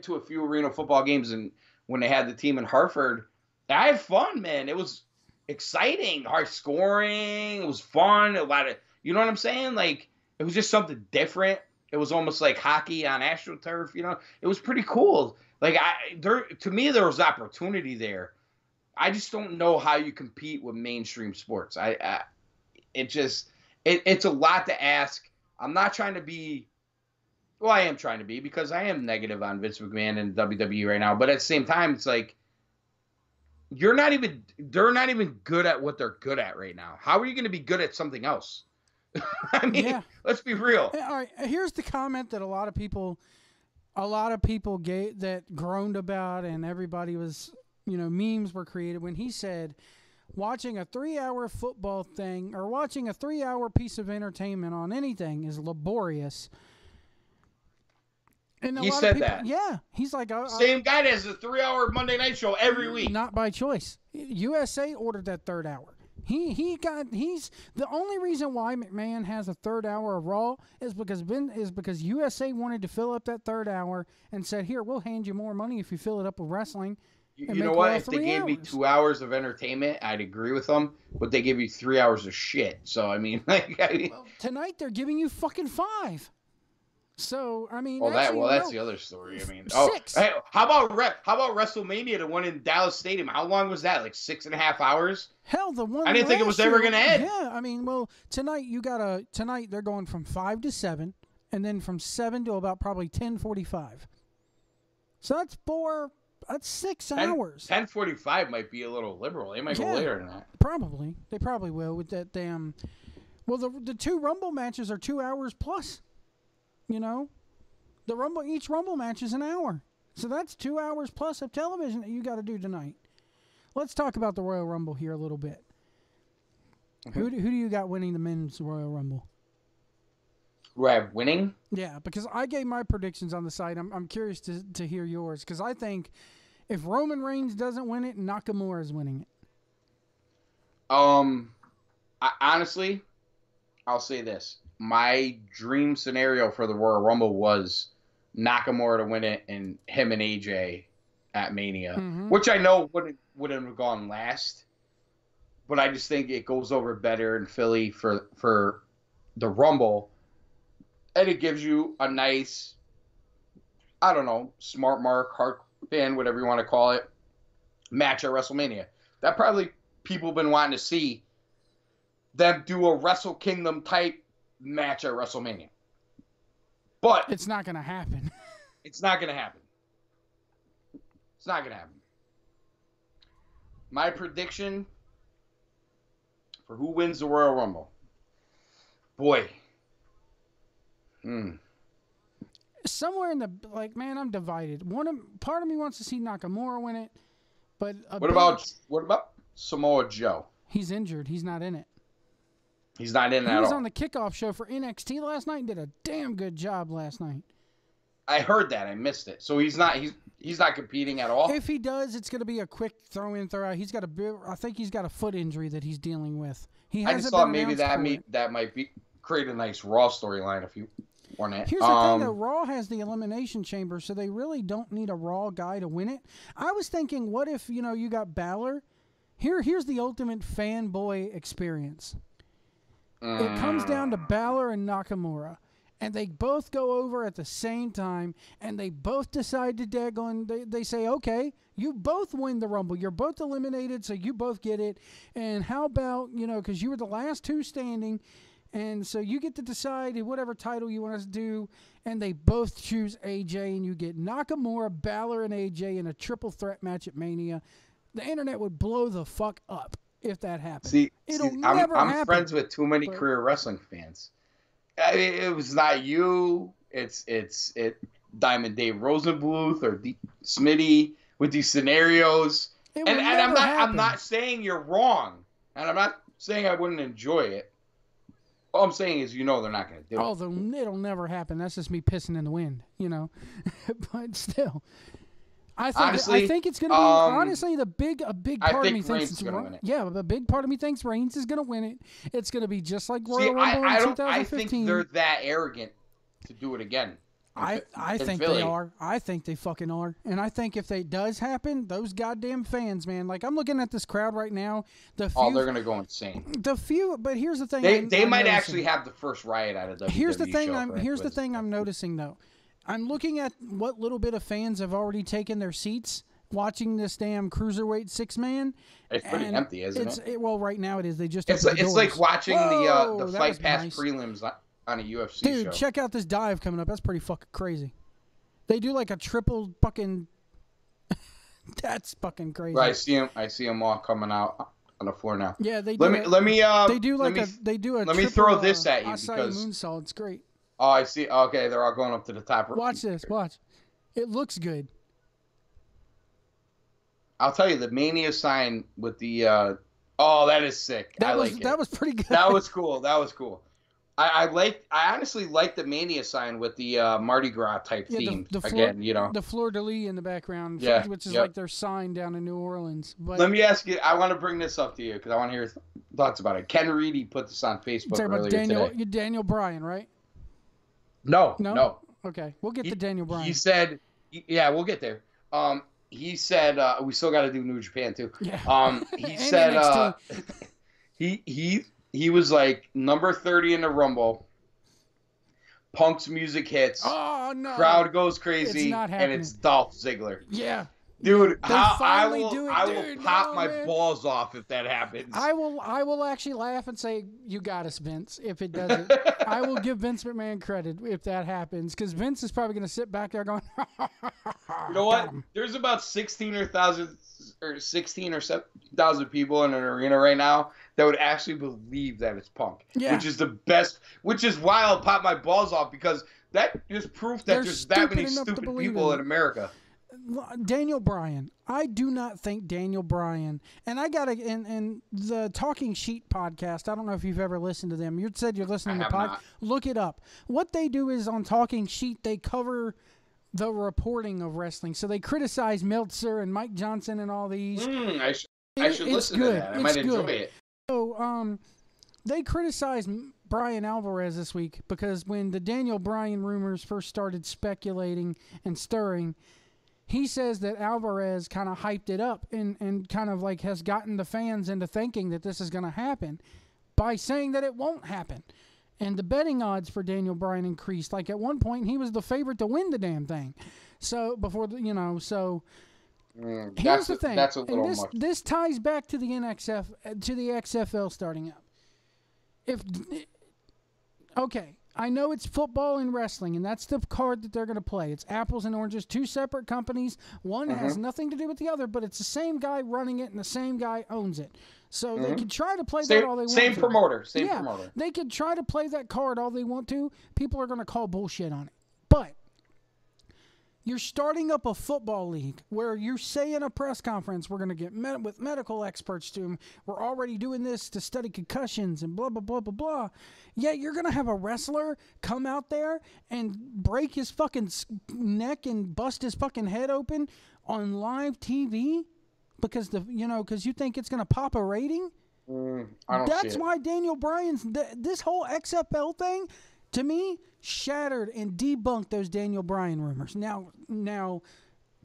to a few arena football games, and when they had the team in Hartford, I had fun, man. It was exciting, high scoring. It was fun. A lot of, you know what I'm saying? Like, it was just something different. It was almost like hockey on AstroTurf. You know, it was pretty cool. Like, to me, there was opportunity there. I just don't know how you compete with mainstream sports. It's a lot to ask. I'm not trying to be, well, I am trying to be, because I am negative on Vince McMahon and WWE right now. But at the same time, it's like, they're not even good at what they're good at right now. How are you going to be good at something else? I mean, yeah. Let's be real. All right, here's the comment that a lot of people gave, that groaned about, and everybody was, you know, memes were created when he said, watching a 3-hour football thing or watching a 3-hour piece of entertainment on anything is laborious. And he said that. Yeah, he's like same guy that has a 3-hour Monday night show every week. Not by choice. USA ordered that 3rd hour. He's the only reason why McMahon has a 3rd hour of Raw is because USA wanted to fill up that 3rd hour and said, here, we'll hand you more money if you fill it up with wrestling. You know what? If they gave me 2 hours of entertainment, I'd agree with them. But they give you 3 hours of shit. So I mean, well, tonight they're giving you fucking 5. So I mean, that's the other story. I mean, 6. Hey, how about WrestleMania, the one in Dallas Stadium? How long was that? Like 6.5 hours? Hell, the one. I didn't think it was ever going to end. Yeah, I mean, well, tonight they're going from 5 to 7, and then from 7 to about probably 10:45. So that's 6 hours. 10:45 might be a little liberal. They might go later than that. Probably, they probably will with that damn. Well, the 2 Rumble matches are 2 hours plus. You know, each Rumble match is an hour. So that's 2 hours plus of television that you got to do tonight. Let's talk about the Royal Rumble here a little bit. Mm-hmm. Who do you got winning the men's Royal Rumble? Who I have winning? Yeah, because I gave my predictions on the site. I'm curious to hear yours, because I think if Roman Reigns doesn't win it, Nakamura is winning it. Honestly, I'll say this. My dream scenario for the Royal Rumble was Nakamura to win it and him and AJ at Mania, which I know wouldn't have gone last, but I just think it goes over better in Philly for the Rumble, and it gives you a nice, I don't know, smart mark, heart fan, whatever you want to call it, match at WrestleMania. That probably people have been wanting to see them do a Wrestle Kingdom type match at WrestleMania. But it's not going to happen. It's not going to happen. It's not going to happen. My prediction for who wins the Royal Rumble. Boy. Somewhere in the, like, man, I'm divided. Part of me wants to see Nakamura win it, but what about Samoa Joe? He's injured. He's not in it. He's not in it at all. He was on the kickoff show for NXT last night and did a damn good job last night. I heard that. I missed it. So he's not competing at all. If he does, it's going to be a quick throw in, throw out. I think he's got a foot injury that he's dealing with. I just thought maybe that might create a nice Raw storyline if you want it. Here's the thing, though. Raw has the Elimination Chamber, so they really don't need a Raw guy to win it. I was thinking, what if, you got Balor? Here's the ultimate fanboy experience. It comes down to Balor and Nakamura. And they both go over at the same time, and they both decide to daggone. They say, okay, you both win the Rumble. You're both eliminated, so you both get it. And how about, because you were the last two standing, and so you get to decide whatever title you want us to do. And they both choose AJ, and you get Nakamura, Balor, and AJ in a triple threat match at Mania. The internet would blow the fuck up if that happened. I'm friends with too many career wrestling fans. It was not you. It's Diamond Dave Rosenbluth or Smitty with these scenarios. And I'm not saying you're wrong, and I'm not saying I wouldn't enjoy it. All I'm saying is, they're not going to do it. It'll never happen. That's just me pissing in the wind, But still, I think it's going to be honestly a big part of me thinks it's going to win it. Yeah, but a big part of me thinks Reigns is going to win it. It's going to be just like Royal Rumble in 2015. I think they're that arrogant to do it again. I think they are. I think they fucking are. And I think if it does happen, those goddamn fans, man. Like, I'm looking at this crowd right now. They're going to go insane. But here's the thing. They might actually have the first riot out of WWE. Here's the thing I'm noticing, though. I'm looking at what little bit of fans have already taken their seats watching this damn Cruiserweight 6-man. It's pretty empty, isn't it? Well, right now it is. They just it's like watching the Fight Pass prelims on a UFC show. Dude, check out this dive coming up. That's pretty fucking crazy. They do like a triple fucking... That's fucking crazy. Right, I see them all coming out on the floor now. Yeah, they do. Let me throw this at you because moonsault. It's great. Oh, I see. Okay, they're all going up to the top. Watch this. Watch. It looks good. I'll tell you, the Mania sign with the... oh, that is sick. That was pretty good. That was cool. I honestly like the Mania sign with the Mardi Gras type theme. The fleur-de-lis in the background, which is like their sign down in New Orleans. But let me ask you, I want to bring this up to you because I want to hear your thoughts about it. Ken Reedy put this on Facebook earlier today. You're Daniel Bryan, right? No. Okay, we'll get to Daniel Bryan. He said, yeah, we'll get there. He said, we still got to do New Japan too. Yeah. He said, he was like number 30 in the Rumble. Punk's music hits. Oh no! Crowd goes crazy, and it's Dolph Ziggler. Yeah. Dude, I will pop my balls off if that happens. I will actually laugh and say, you got us, Vince, if it doesn't. I will give Vince McMahon credit if that happens, because Vince is probably going to sit back there going, you know what? There's about 16 or 7,000 people in an arena right now that would actually believe that it's Punk. Yeah. Which is the best, which is why I'll pop my balls off, because that is proof that there's that many stupid people in America. Daniel Bryan. I do not think Daniel Bryan, and I got in the Talking Sheet podcast. I don't know if you've ever listened to them. You said you're listening to podcast. Look it up. What they do is on Talking Sheet, they cover the reporting of wrestling. So they criticize Meltzer and Mike Johnson and all these. I should listen to that. I might enjoy it. So they criticized Brian Alvarez this week because when the Daniel Bryan rumors first started speculating and stirring, he says that Alvarez kind of hyped it up and kind of like has gotten the fans into thinking that this is going to happen by saying that it won't happen. And the betting odds for Daniel Bryan increased. Like at one point, he was the favorite to win the damn thing. So before, here's the thing. That's a little much. This ties back to the XFL starting up. Okay. I know it's football and wrestling, and that's the card that they're going to play. It's apples and oranges, two separate companies. One has nothing to do with the other, but it's the same guy running it, and the same guy owns it. So they can try to play that all they want to. Same promoter. They can try to play that card all they want to. People are going to call bullshit on it. But You're starting up a football league where you say in a press conference, we're going to get with medical experts to them. We're already doing this to study concussions and blah, blah, blah, blah, blah. Yet you're going to have a wrestler come out there and break his fucking neck and bust his fucking head open on live TV because you think it's going to pop a rating? I don't see it. That's why Daniel Bryan's this whole XFL thing, to me, shattered and debunked those Daniel Bryan rumors. Now,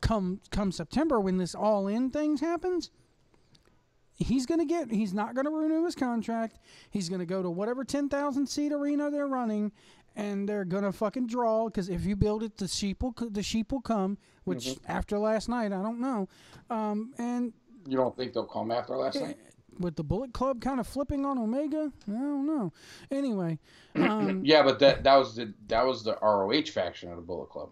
come September when this All In things happens, he's not gonna renew his contract. He's gonna go to whatever 10,000 seat arena they're running, and they're gonna fucking draw. Because if you build it, the sheep will come. Which after last night, I don't know. And you don't think they'll come after last night? With the Bullet Club kind of flipping on Omega, I don't know. Anyway, yeah, but that was the ROH faction of the Bullet Club.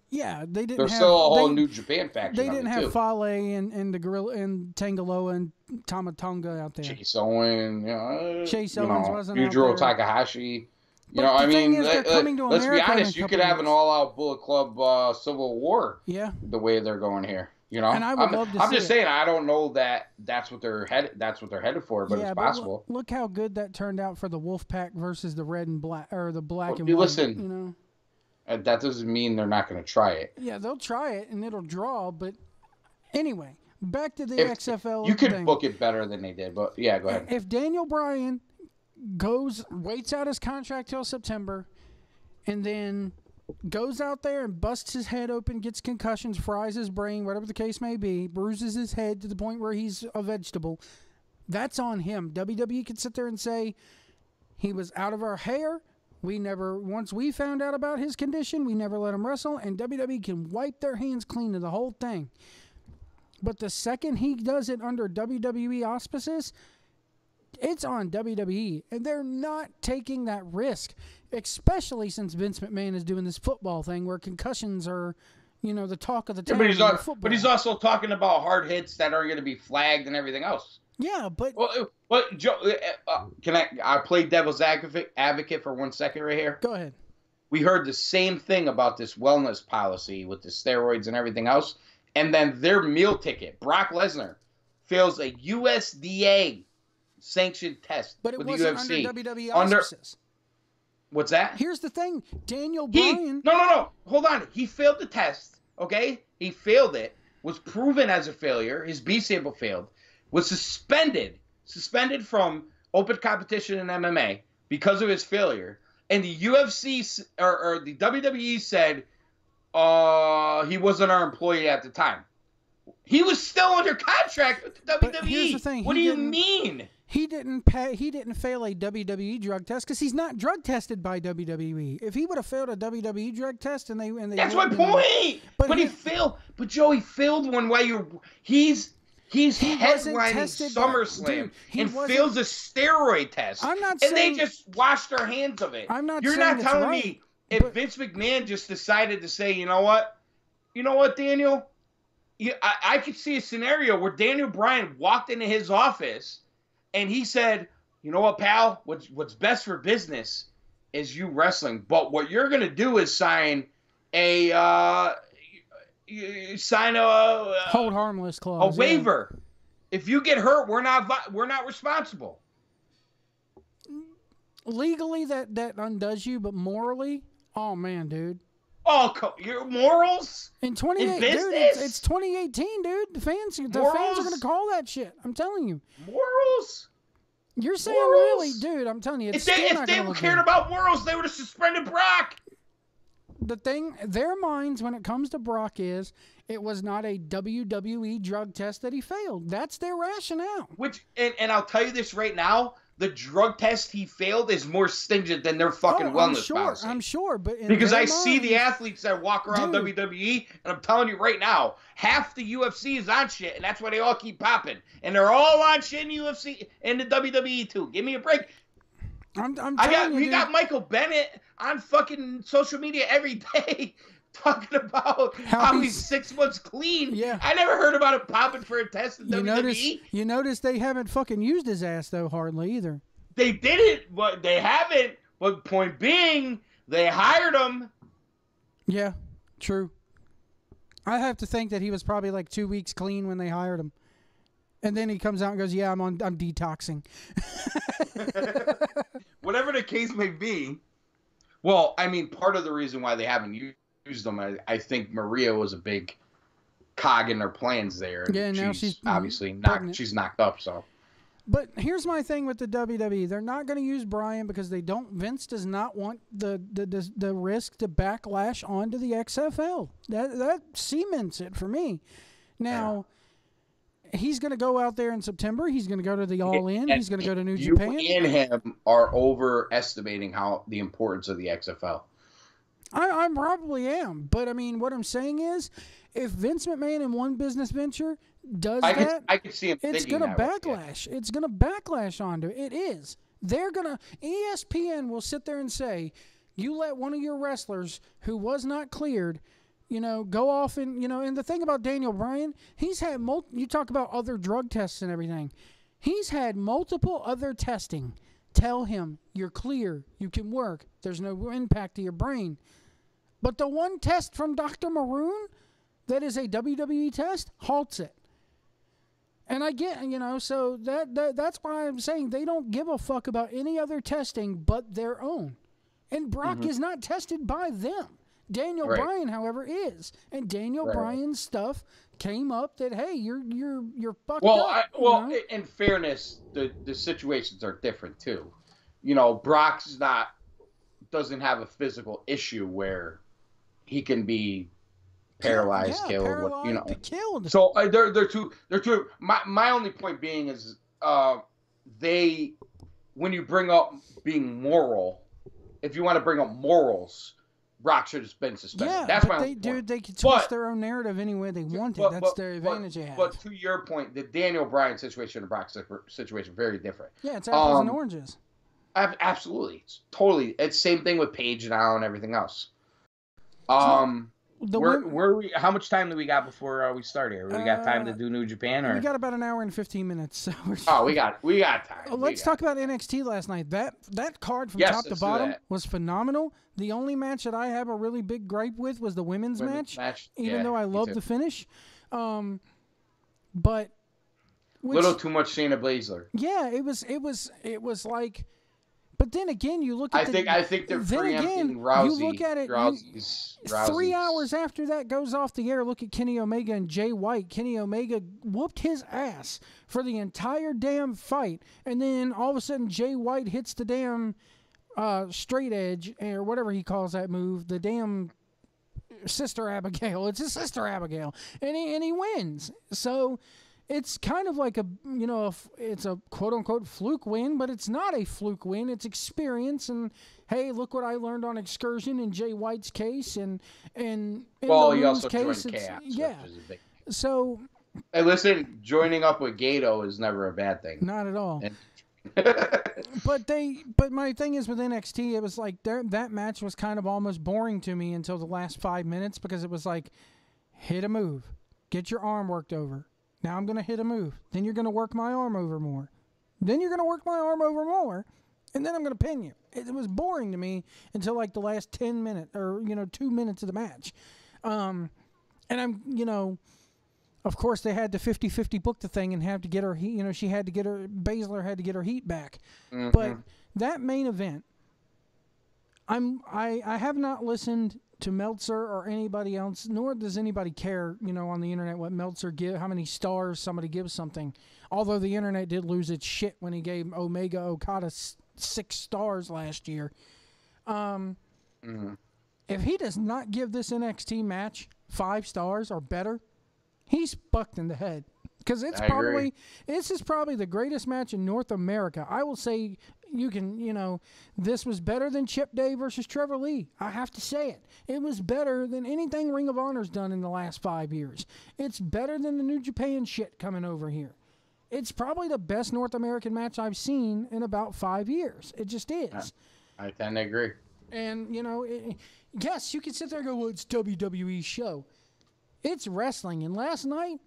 Yeah, they didn't. There's still a whole New Japan faction. They didn't have Fale and the Gorilla and Tangaloa and Tamatonga out there. Chase Owens, Chase Owens wasn't Yujiro out there. Takahashi. Let's be honest. You could have an all-out Bullet Club Civil War. Yeah. The way they're going here. And I would love to see I'm just saying, I don't know that's what they're headed for, but it's possible. Look how good that turned out for the Wolfpack versus the red and black, or the black and white. Listen, that doesn't mean they're not going to try it. Yeah, they'll try it and it'll draw. But anyway, back to the XFL. You could book it better than they did, but yeah, go ahead. If Daniel Bryan waits out his contract till September, and then goes out there and busts his head open, gets concussions, fries his brain, whatever the case may be, bruises his head to the point where he's a vegetable, that's on him. WWE can sit there and say, he was out of our hair. Once we found out about his condition, we never let him wrestle, and WWE can wipe their hands clean of the whole thing. But the second he does it under WWE auspices, it's on WWE, and they're not taking that risk, especially since Vince McMahon is doing this football thing where concussions are, the talk of the town. But he's also talking about hard hits that are going to be flagged and everything else. Yeah, but Joe, can I play devil's advocate for 1 second right here? Go ahead. We heard the same thing about this wellness policy with the steroids and everything else, and then their meal ticket, Brock Lesnar, fails a USDA sanctioned test but it with wasn't the UFC. Under WWE auspices. What's that? Here's the thing. Daniel Bryan... No. Hold on. He failed the test, okay? He failed it. Was proven as a failure. His B-sample failed. Was suspended from open competition in MMA because of his failure. And the UFC or the WWE said he wasn't our employee at the time. He was still under contract with the WWE. But here's the thing. What do you mean? He didn't fail a WWE drug test because he's not drug tested by WWE. If he would have failed a WWE drug test and they that's my point. But he failed. But Joe, he failed one while he's headlining SummerSlam and fails a steroid test. I'm not and saying, they just washed their hands of it. I'm not. You're saying not telling right, me if Vince McMahon just decided to say, you know what, Daniel. I could see a scenario where Daniel Bryan walked into his office and he said, you know what, pal, what's best for business is you wrestling. But what you're going to do is sign a hold harmless clause, a waiver. Yeah. If you get hurt, we're not responsible. Legally, that undoes you, but morally, oh man, dude. Oh, your morals in 2018, dude. It's 2018, dude. The fans are going to call that shit. I'm telling you. Morals. You're saying really, dude? I'm telling you. If they cared about morals, they would have suspended Brock. The thing, their minds when it comes to Brock is it was not a WWE drug test that he failed. That's their rationale. And I'll tell you this right now. The drug test he failed is more stringent than their fucking wellness policy. I'm sure, but because I see the athletes that walk around WWE, and I'm telling you right now, half the UFC is on shit, and that's why they all keep popping, and they're all on shit in UFC and the WWE too. Give me a break. We got Michael Bennett on fucking social media every day talking about how he's 6 months clean. Yeah. I never heard about him popping for a test in WWE. You notice they haven't fucking used his ass, though, hardly either. They didn't, but they haven't. But point being, they hired him. Yeah. True. I have to think that he was probably like 2 weeks clean when they hired him. And then he comes out and goes, "Yeah, I'm detoxing." Whatever the case may be. Well, I mean, part of the reason why they haven't used them, I think Maria was a big cog in their plans there. And yeah, now she's obviously she's knocked up. So, but here's my thing with the WWE: they're not going to use Bryan because they don't. Vince does not want the risk to backlash onto the XFL. That cements it for me. Now. Yeah. He's going to go out there in September. He's going to go to the All In. He's going to go to New Japan. You and him are overestimating the importance of the XFL. I probably am. But, I mean, what I'm saying is, if Vince McMahon in one business venture does I that, can see him it's going to backlash. Yeah. It's going to backlash onto it. It is. They're going to – ESPN will sit there and say, you let one of your wrestlers who was not cleared – go off and, and the thing about Daniel Bryan, he's had you talk about other drug tests and everything. He's had multiple other testing tell him you're clear, you can work, there's no impact to your brain. But the one test from Dr. Maroon that is a WWE test halts it. And I get, so that's why I'm saying they don't give a fuck about any other testing but their own. And Brock is not tested by them. Daniel Bryan, however, is, and Daniel Bryan's stuff came up that you're fucked up. Well, in fairness, the situations are different too. Brock's doesn't have a physical issue where he can be paralyzed, killed. Killed. So they're two. My only point being is when you bring up being moral, if you want to bring up morals. Brock should have been suspended. Yeah, that's but they can twist their own narrative any way they wanted. That's their advantage they have. But to your point, the Daniel Bryan situation and the Brock situation very different. Yeah, it's apples and oranges. Absolutely, it's the same thing with Paige now and everything else. How much time do we got before we start here? We got time to do New Japan, or we got about an hour and 15 minutes. So we got time. Let's talk about NXT last night. That card from top to bottom was phenomenal. The only match that I have a really big gripe with was the women's match, even though I love the finish. But little too much Shayna Baszler. Yeah, it was like. But then again, you look at I think they're preempting Rousey. You look at it. Rousey's 3 hours after that goes off the air, look at Kenny Omega and Jay White. Kenny Omega whooped his ass for the entire damn fight, and then all of a sudden Jay White hits the damn straight edge or whatever he calls that move. The damn Sister Abigail. It's his Sister Abigail, and he wins. So. It's kind of like it's a quote-unquote fluke win, but it's not a fluke win. It's experience, and hey, look what I learned on Excursion in Jay White's case, and in he also case, joined Chaos, yeah. Which is a big... So, hey, listen, joining up with Gato is never a bad thing. Not at all. But my thing is with NXT, it was like that match was kind of almost boring to me until the last 5 minutes because it was like, hit a move, get your arm worked over. Now I'm going to hit a move. Then you're going to work my arm over more. Then you're going to work my arm over more. And then I'm going to pin you. It was boring to me until like the last 10 minutes or, 2 minutes of the match. And I'm, of course they had to 50-50 book the thing and have to get her heat. Baszler had to get her heat back. Mm-hmm. But that main event, I have not listened to Meltzer or anybody else, nor does anybody care, on the internet what Meltzer how many stars somebody gives something. Although the internet did lose its shit when he gave Omega Okada 6 stars last year. If he does not give this NXT match 5 stars or better, he's fucked in the head. Because this is probably the greatest match in North America. I will say this was better than Chip Day versus Trevor Lee. I have to say it. It was better than anything Ring of Honor's done in the last 5 years. It's better than the New Japan shit coming over here. It's probably the best North American match I've seen in about 5 years. It just is. I tend to agree. And, yes, you can sit there and go, well, it's WWE's show. It's wrestling. And last night,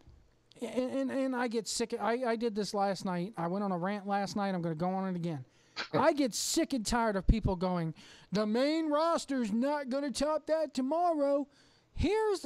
and I get sick. I did this last night. I went on a rant last night. I'm going to go on it again. I get sick and tired of people going, the main roster's not going to top that tomorrow. Here's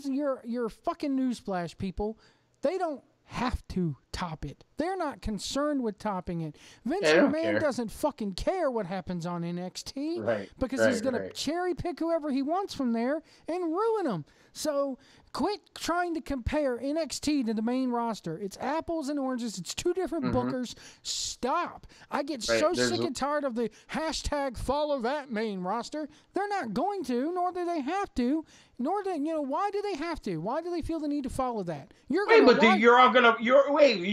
your fucking newsflash, people. They don't have to top it. They're not concerned with topping it. Vince McMahon doesn't fucking care what happens on NXT because he's going to cherry pick whoever he wants from there and ruin them. So quit trying to compare NXT to the main roster. It's apples and oranges. It's two different bookers. Stop. I get so sick and tired of the hashtag follow that main roster. They're not going to, nor do they have to. Nor do why do they have to? Why do they feel the need to follow that? You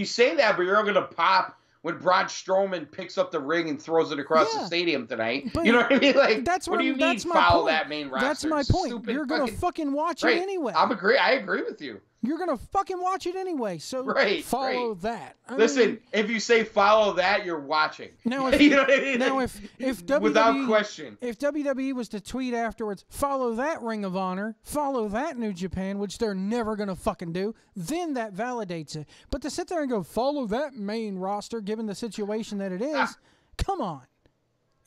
say that, but you're all gonna pop when Braun Strowman picks up the ring and throws it across the stadium tonight. You know what I mean? Like, what do you mean follow that main roster? That's my point. You're gonna fucking watch it anyway. I agree with you. You're going to fucking watch it anyway, so follow that. Listen, if you say follow that, you're watching. Now, if, you know what I mean? Now, if WWE, without question. If WWE was to tweet afterwards, follow that Ring of Honor, follow that New Japan, which they're never going to fucking do, then that validates it. But to sit there and go, follow that main roster, given the situation that it is, come on.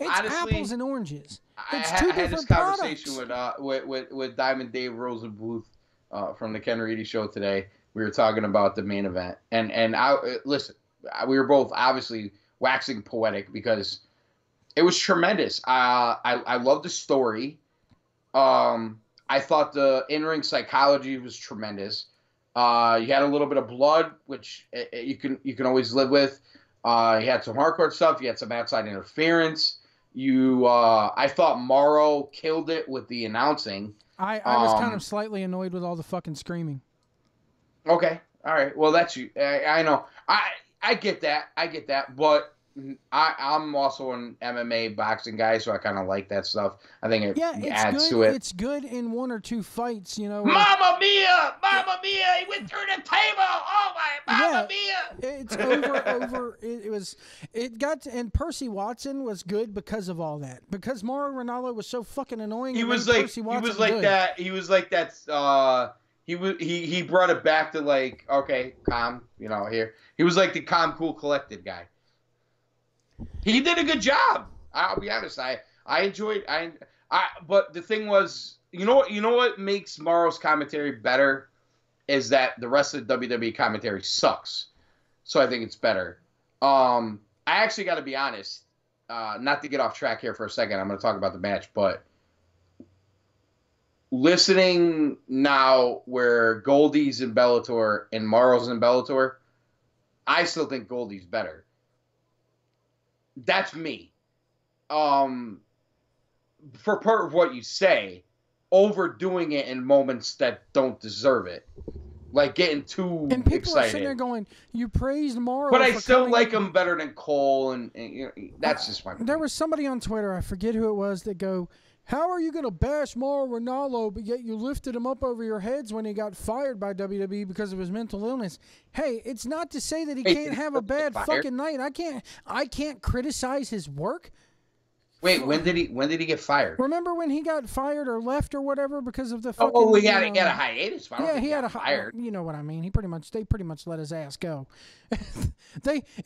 It's honestly, apples and oranges. It's I had this conversation products. with Diamond Dave Rosenbluth. From the Ken Reedy show today, we were talking about the main event, and listen, we were both obviously waxing poetic because it was tremendous. I love the story. I thought the in-ring psychology was tremendous. You had a little bit of blood, which you can always live with. You had some hardcore stuff. You had some outside interference. I thought Morrow killed it with the announcing. I was kind of slightly annoyed with all the fucking screaming. Okay. All right. Well, that's you. I know. I get that. But I'm also an MMA boxing guy, so I kind of like that stuff. I think it adds to it. It's good in one or two fights, Mamma mia! Mamma mia! He went through the table! Oh, my! Mamma mia! It's over. It got to, and Percy Watson was good because of all that. Because Mauro Ranallo was so fucking annoying. He was like that. He brought it back to like, okay, calm, here. He was like the calm, cool, collected guy. He did a good job. I'll be honest. I enjoyed. But the thing was, you know what makes Morrow's commentary better is that the rest of the WWE commentary sucks. So I think it's better. I actually got to be honest. Not to get off track here for a second. I'm going to talk about the match, but listening now where Goldie's in Bellator and Morrow's in Bellator, I still think Goldie's better. That's me. For part of what you say, overdoing it in moments that don't deserve it. Like getting too excited. And people are sitting there going, you praised Morrow. But I still like him better than Cole, and that's just my point. There was somebody on Twitter, I forget who it was, that go, how are you going to bash Mauro Ranallo, but yet you lifted him up over your heads when he got fired by WWE because of his mental illness? Hey, it's not to say that he can't have a bad fucking night. I can't criticize his work. Wait, when did he get fired? Remember when he got fired or left or whatever because of the fucking... Oh, he had a hiatus. He had a fired. You know what I mean? They pretty much let his ass go.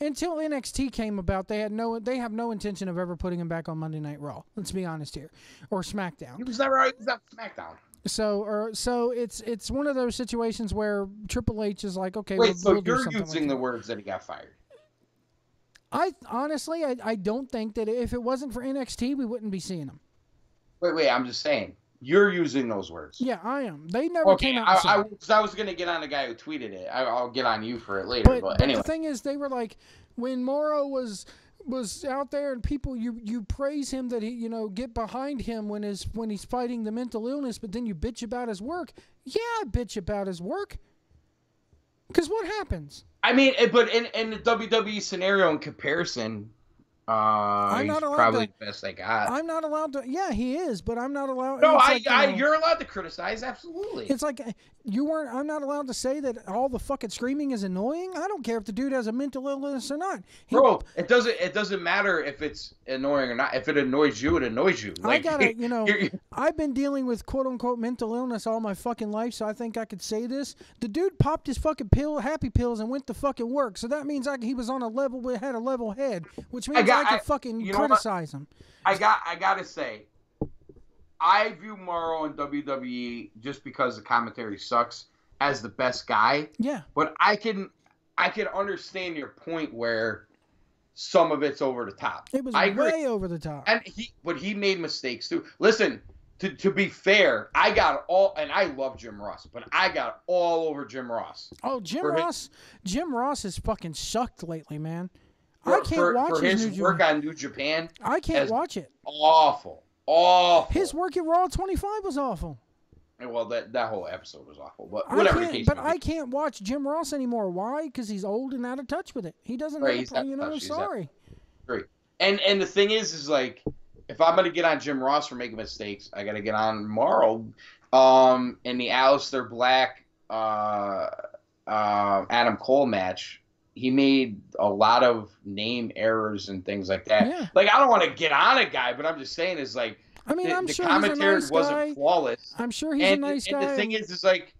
Until NXT came about, they have no intention of ever putting him back on Monday Night Raw. Let's be honest here, or SmackDown. He was never on SmackDown. So it's one of those situations where Triple H is like, okay, wait, we'll you're do using like the words that he got fired. I honestly don't think that if it wasn't for NXT, we wouldn't be seeing him. Wait, I'm just saying. You're using those words. Yeah, I am. They never came out. I was going to get on the guy who tweeted it. I'll get on you for it later. But anyway. The thing is, they were like, when Morrow was out there and people, you praise him that he, get behind him when he's fighting the mental illness, but then you bitch about his work. Yeah, I bitch about his work. Because what happens? I mean, but in the WWE scenario in comparison, he's probably the best they got. I'm not allowed to. Yeah, he is, but I'm not allowed. No, you're allowed to criticize. Absolutely. It's like I'm not allowed to say that all the fucking screaming is annoying. I don't care if the dude has a mental illness or not. Bro, it doesn't matter if it's annoying or not. If it annoys you, it annoys you. Like, I've been dealing with quote unquote mental illness all my fucking life, so I think I could say this. The dude popped his fucking happy pills and went to fucking work. So that means he was on a level, had a level head, which means I could fucking criticize him. I gotta say, I view Morrow in WWE just because the commentary sucks as the best guy. Yeah. But I can understand your point where some of it's over the top. It was I agree. way over the top. And he made mistakes too. Listen, to be fair, I got all, and I love Jim Ross, but I got all over Jim Ross. Oh, Jim Ross has fucking sucked lately, man. I can't watch his work on New Japan. I can't watch it. Awful. His work at Raw 25 was awful. Well, that whole episode was awful, but whatever the case may be. I can't watch Jim Ross anymore. Why? Because he's old and out of touch with it. He doesn't know. Sorry. Great. And the thing is like, if I'm gonna get on Jim Ross for making mistakes, I gotta get on Morrow. In the Aleister Black Adam Cole match, he made a lot of name errors and things like that. Yeah. Like, I don't want to get on a guy, but I'm just saying is like, I mean, I'm the sure commentary he's a nice wasn't guy. flawless. I'm sure he's a nice guy. And the thing is like,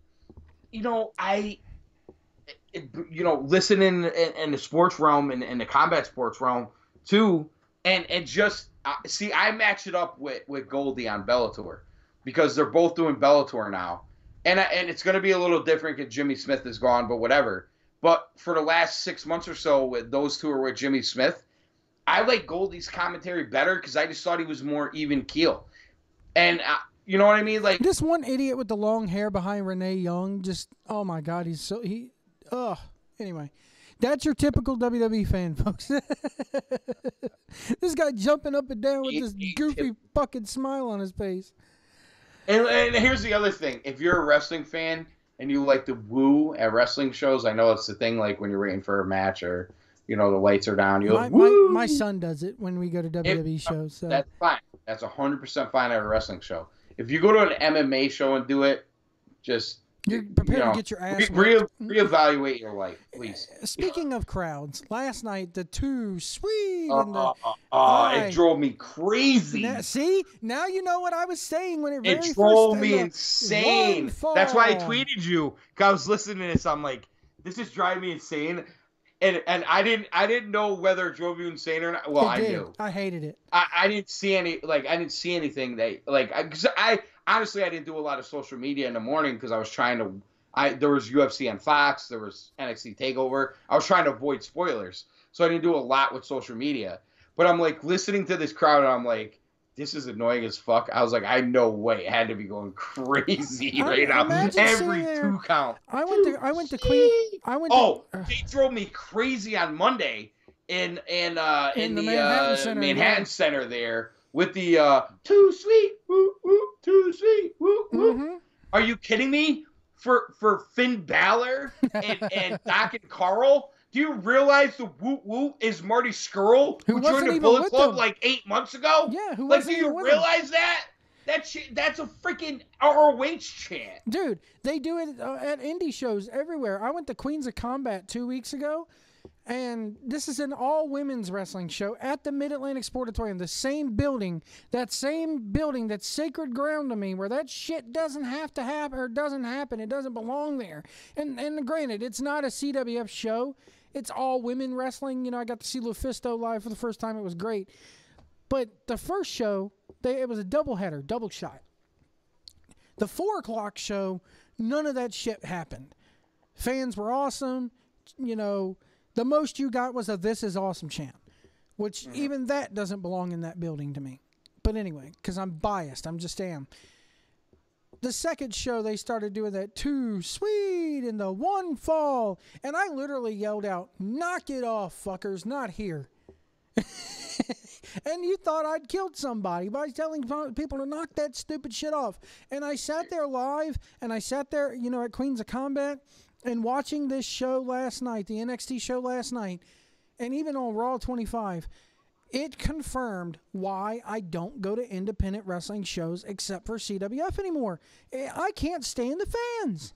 listening in the sports realm and in the combat sports realm too, and just see, I match it up with Goldie on Bellator because they're both doing Bellator now, and it's going to be a little different because Jimmy Smith is gone, but whatever. But for the last 6 months or so, with those two are with Jimmy Smith, I like Goldie's commentary better because I just thought he was more even keel, and you know what I mean. Like this one idiot with the long hair behind Renee Young, just oh my god, Anyway, that's your typical WWE fan, folks. This guy jumping up and down with this goofy fucking smile on his face. And here's the other thing: if you're a wrestling fan and you like to woo at wrestling shows, I know it's the thing. Like when you're waiting for a match or the lights are down, my son does it when we go to WWE shows. So. That's fine. That's 100% fine at a wrestling show. If you go to an MMA show and do it, just you're prepared to get your ass reevaluate your life, please. Speaking of crowds, last night the Too Sweet. It drove me crazy. Now you know what I was saying when it drove me insane. That's why I tweeted you. Cause I was listening to this. I'm like, this is driving me insane. And I didn't know whether it drove you insane or not. Well, I knew. I hated it. I didn't see anything that because I honestly didn't do a lot of social media in the morning because I was trying to. There was UFC on Fox, there was NXT Takeover. I was trying to avoid spoilers, so I didn't do a lot with social media. But I'm like listening to this crowd, and I'm like, this is annoying as fuck. I was like, I know way it had to be going crazy right now. Every 2 count. I went to Queen. They drove me crazy on Monday in the Manhattan Center there with the Too Sweet, woo woo, Too Sweet, woo woo. Mm-hmm. Are you kidding me? For Finn Balor and Doc and Carl. Do you realize the Woot Woot is Marty Scurll, who joined the Bullet Club like 8 months ago? Yeah, do you realize that? That's a freaking ROH chant. Dude, they do it at indie shows everywhere. I went to Queens of Combat 2 weeks ago, and this is an all-women's wrestling show at the Mid-Atlantic Sportatorium, the same building, that's sacred ground to me, where that shit doesn't have to happen, or doesn't happen. It doesn't belong there. And granted, it's not a CWF show. It's all women wrestling. I got to see Lufisto live for the first time. It was great. But the first show, it was a doubleheader, double shot. The 4 o'clock show, none of that shit happened. Fans were awesome. The most you got was a "This is awesome" chant, which even that doesn't belong in that building to me. But anyway, because I'm biased, I'm just am. The second show, they started doing that Too Sweet and the one fall. And I literally yelled out, "Knock it off, fuckers, not here." And you thought I'd killed somebody by telling people to knock that stupid shit off. And I sat there live, and I sat there, at Queens of Combat, and watching this show last night, the NXT show last night, and even on Raw 25, it confirmed why I don't go to independent wrestling shows except for CWF anymore. I can't stand the fans.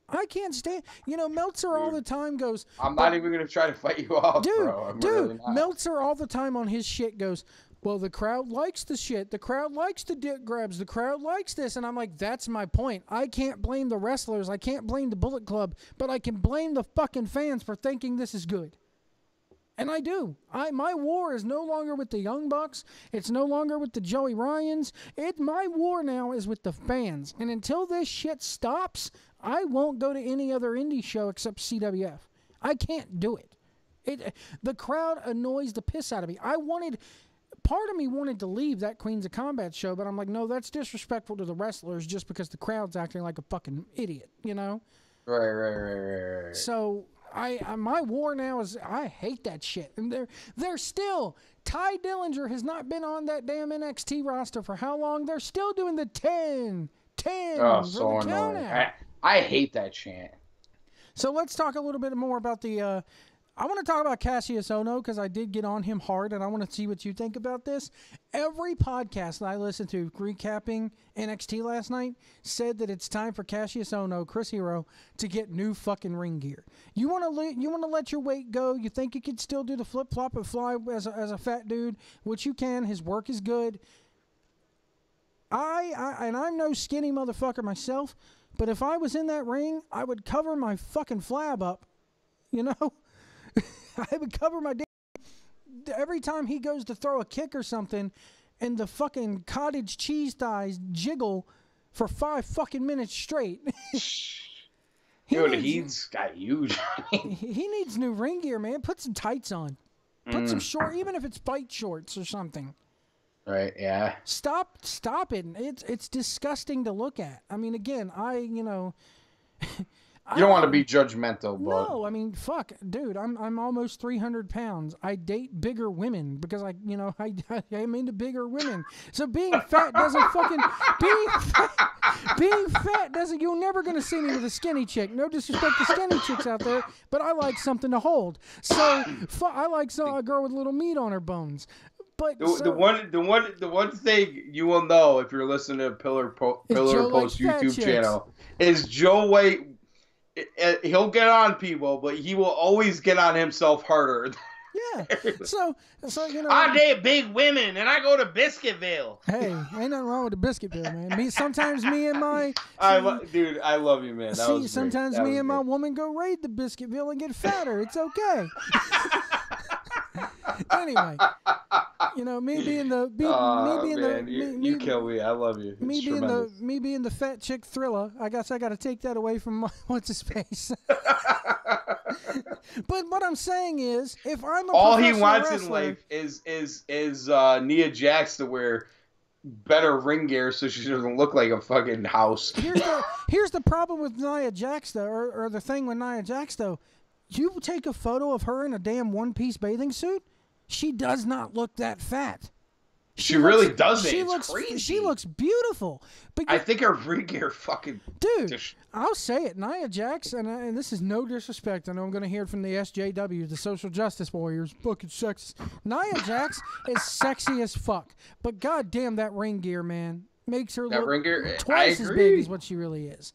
I can't stand. Meltzer all the time goes. I'm not even going to try to fight you off, bro. Dude, Meltzer all the time on his shit goes, well, the crowd likes the shit. The crowd likes the dick grabs. The crowd likes this. And I'm like, that's my point. I can't blame the wrestlers. I can't blame the Bullet Club. But I can blame the fucking fans for thinking this is good. And I do. My war is no longer with the Young Bucks. It's no longer with the Joey Ryans. My war now is with the fans. And until this shit stops, I won't go to any other indie show except CWF. I can't do it. The crowd annoys the piss out of me. Part of me wanted to leave that Queens of Combat show, but I'm like, no, that's disrespectful to the wrestlers just because the crowd's acting like a fucking idiot, you know? Right. So my war now is I hate that shit. And they're still, Ty Dillinger has not been on that damn NXT roster for how long? They're still doing the 10 Oh, so annoying. I hate that chant. So let's talk a little bit more about the I want to talk about Cassius Ohno because I did get on him hard, and I want to see what you think about this. Every podcast that I listened to recapping NXT last night said that it's time for Cassius Ohno, Chris Hero, to get new fucking ring gear. You want to let your weight go. You think you can still do the flip flop and fly as a fat dude, which you can. His work is good. And I'm no skinny motherfucker myself, but if I was in that ring, I would cover my fucking flab up, you know. I would cover my every time he goes to throw a kick or something, and the fucking cottage cheese thighs jiggle for 5 fucking minutes straight. He's got huge. He needs new ring gear, man. Put some tights on. Put some short, even if it's fight shorts or something. Right, yeah. Stop it. It's disgusting to look at. I mean, again, You don't want to be judgmental, but... No, I mean, fuck, dude, I'm almost 300 pounds. I date bigger women because I'm into bigger women. So being fat doesn't fucking... Being fat doesn't... You're never going to see me with a skinny chick. No disrespect to skinny chicks out there, but I like something to hold. So I like a girl with little meat on her bones. But the one thing you will know if you're listening to Pillar Post YouTube channel is Joe White... He'll get on people, but he will always get on himself harder. Yeah. So I date big women, and I go to Biscuitville. Hey, ain't nothing wrong with the Biscuitville, man. Sometimes me and my... I love you, man. Sometimes me and my woman go raid the Biscuitville and get fatter. It's okay. Anyway, me being the you kill me. I love you. Me being the fat chick Thriller. I guess I got to take that away from what's his face. But what I'm saying is, if I'm all he wants in life is Nia Jax to wear better ring gear so she doesn't look like a fucking house. Here's the problem with Nia Jax though, or the thing with Nia Jax though. You take a photo of her in a damn one-piece bathing suit, she does not look that fat. She really doesn't. It's crazy. She looks beautiful. But I think her ring gear fucking... Dude, I'll say it. Nia Jax, and this is no disrespect. I know I'm going to hear it from the SJW, the Social Justice Warriors. Fucking sexist. Nia Jax is sexy as fuck. But goddamn, that ring gear, man, makes her look twice as big as what she really is.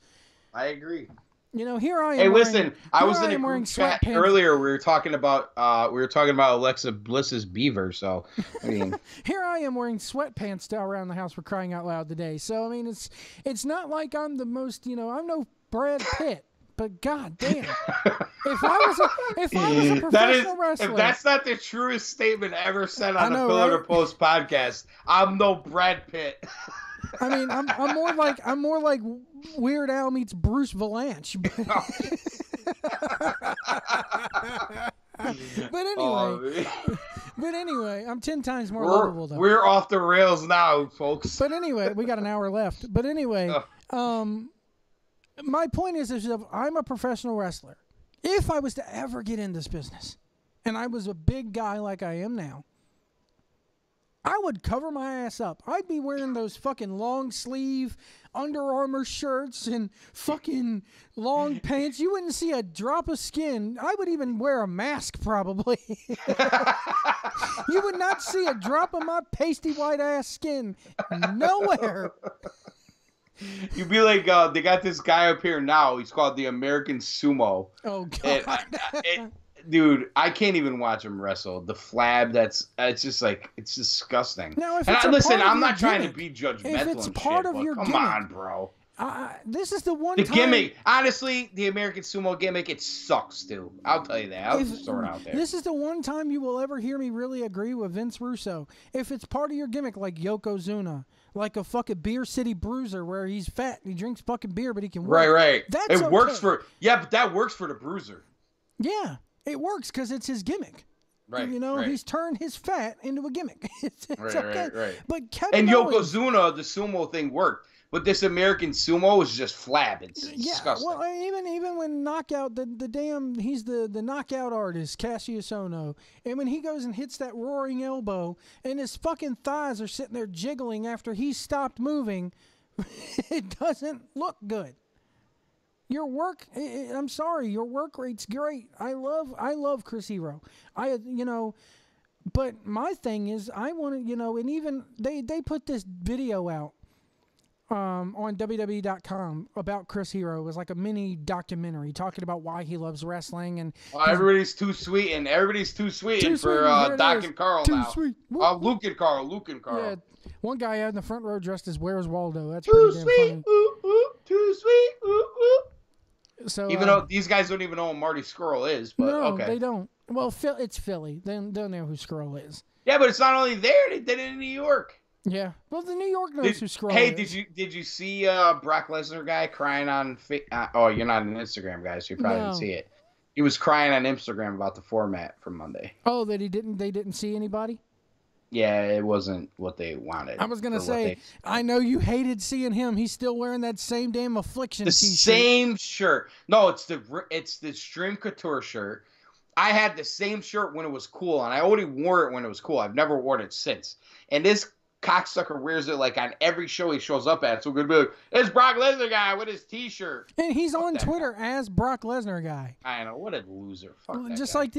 I agree. Here I am. Hey, listen, I was in a group chat earlier. We were talking about Alexa Bliss's beaver. So, I mean, here I am wearing sweatpants around the house for crying out loud today. So, I mean, it's not like I'm the most, I'm no Brad Pitt. But goddamn, if I was a professional wrestler, if that's not the truest statement ever said on the Pillar to Post podcast, I'm no Brad Pitt. I mean, I'm more like Weird Al meets Bruce Valanche. But anyway, I'm 10 times more lovable though. We're off the rails now, folks. But anyway, we got an hour left. But anyway, my point is if I'm a professional wrestler, if I was to ever get in this business, and I was a big guy like I am now, I would cover my ass up. I'd be wearing those fucking long sleeve Under Armour shirts and fucking long pants. You wouldn't see a drop of skin. I would even wear a mask probably. You would not see a drop of my pasty white ass skin nowhere. You'd be like, they got this guy up here now. He's called the American Sumo. Oh, God. Dude, I can't even watch him wrestle. The flab, it's just like, it's disgusting. Now, if I'm not trying to be judgmental and shit, but come on, bro. This is the one The time... gimmick, honestly, the American Sumo gimmick, it sucks too. I'll tell you that. I'll just throw it out there. This is the one time you will ever hear me really agree with Vince Russo. If it's part of your gimmick, like Yokozuna, like a fucking Beer City Bruiser, where he's fat and he drinks fucking beer, but he can work. Right. That's it works for but that works for the Bruiser. Yeah, it works because it's his gimmick. Right. He's turned his fat into a gimmick. It's okay. Right. But Kevin and Owens, Yokozuna, the sumo thing worked. But this American Sumo is just flab. It's disgusting. Well, even when Knockout, he's the knockout artist, Cassius Ohno, and when he goes and hits that roaring elbow, and his fucking thighs are sitting there jiggling after he stopped moving, it doesn't look good. Your work, I'm sorry, your work rate's great. I love Chris Hero. But my thing is, I want to, and even they put this video out. On WWE.com about Chris Hero. It was like a mini documentary talking about why he loves wrestling and everybody's too sweet for Doc and Carl now. Sweet. Luke and Carl. Yeah, one guy out in the front row dressed as Where's Waldo. That's too pretty sweet. damn funny. Too sweet. So even though these guys don't even know who Marty Scurll is, but no, okay. they don't. Well, it's Philly. They don't know who Scurll is. Yeah, but it's not only there; they did it in New York. Yeah, well, the New York knows who Scurll is. Hey, did you see Brock Lesnar guy crying on? Oh, you're not an Instagram guy, so you probably didn't see it. He was crying on Instagram about the format for Monday. Oh, that they didn't see anybody? Yeah, it wasn't what they wanted. I was gonna say, I know you hated seeing him. He's still wearing that same damn Affliction the t-shirt. Same shirt. No, it's the Stream Couture shirt. I had the same shirt when it was cool, and I only wore it when it was cool. I've never worn it since. And this cocksucker wears it like on every show he shows up at. So we're gonna be like, it's Brock Lesnar guy with his t-shirt. And he's on Twitter as Brock Lesnar guy. I know, what a loser. Fuck that Just guy. Like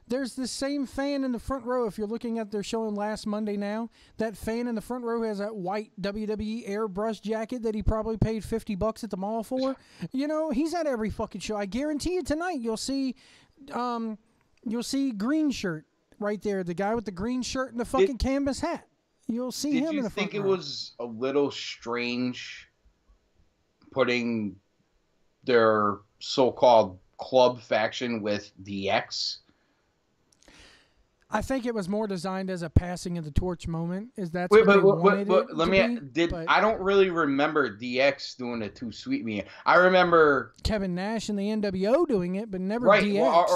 there's this same fan in the front row. If you're looking at their show last Monday now, that fan in the front row has that white WWE airbrush jacket that he probably paid $50 at the mall for. He's at every fucking show. I guarantee you tonight you'll see green shirt right there. The guy with the green shirt and the fucking canvas hat. You'll see him in the front row. Did you think it was a little strange putting their so-called club faction with DX? I think it was more designed as a passing of the torch moment. What they wanted it to be. I don't really remember DX doing it too sweet me. I remember Kevin Nash and the NWO doing it, but never right, DX.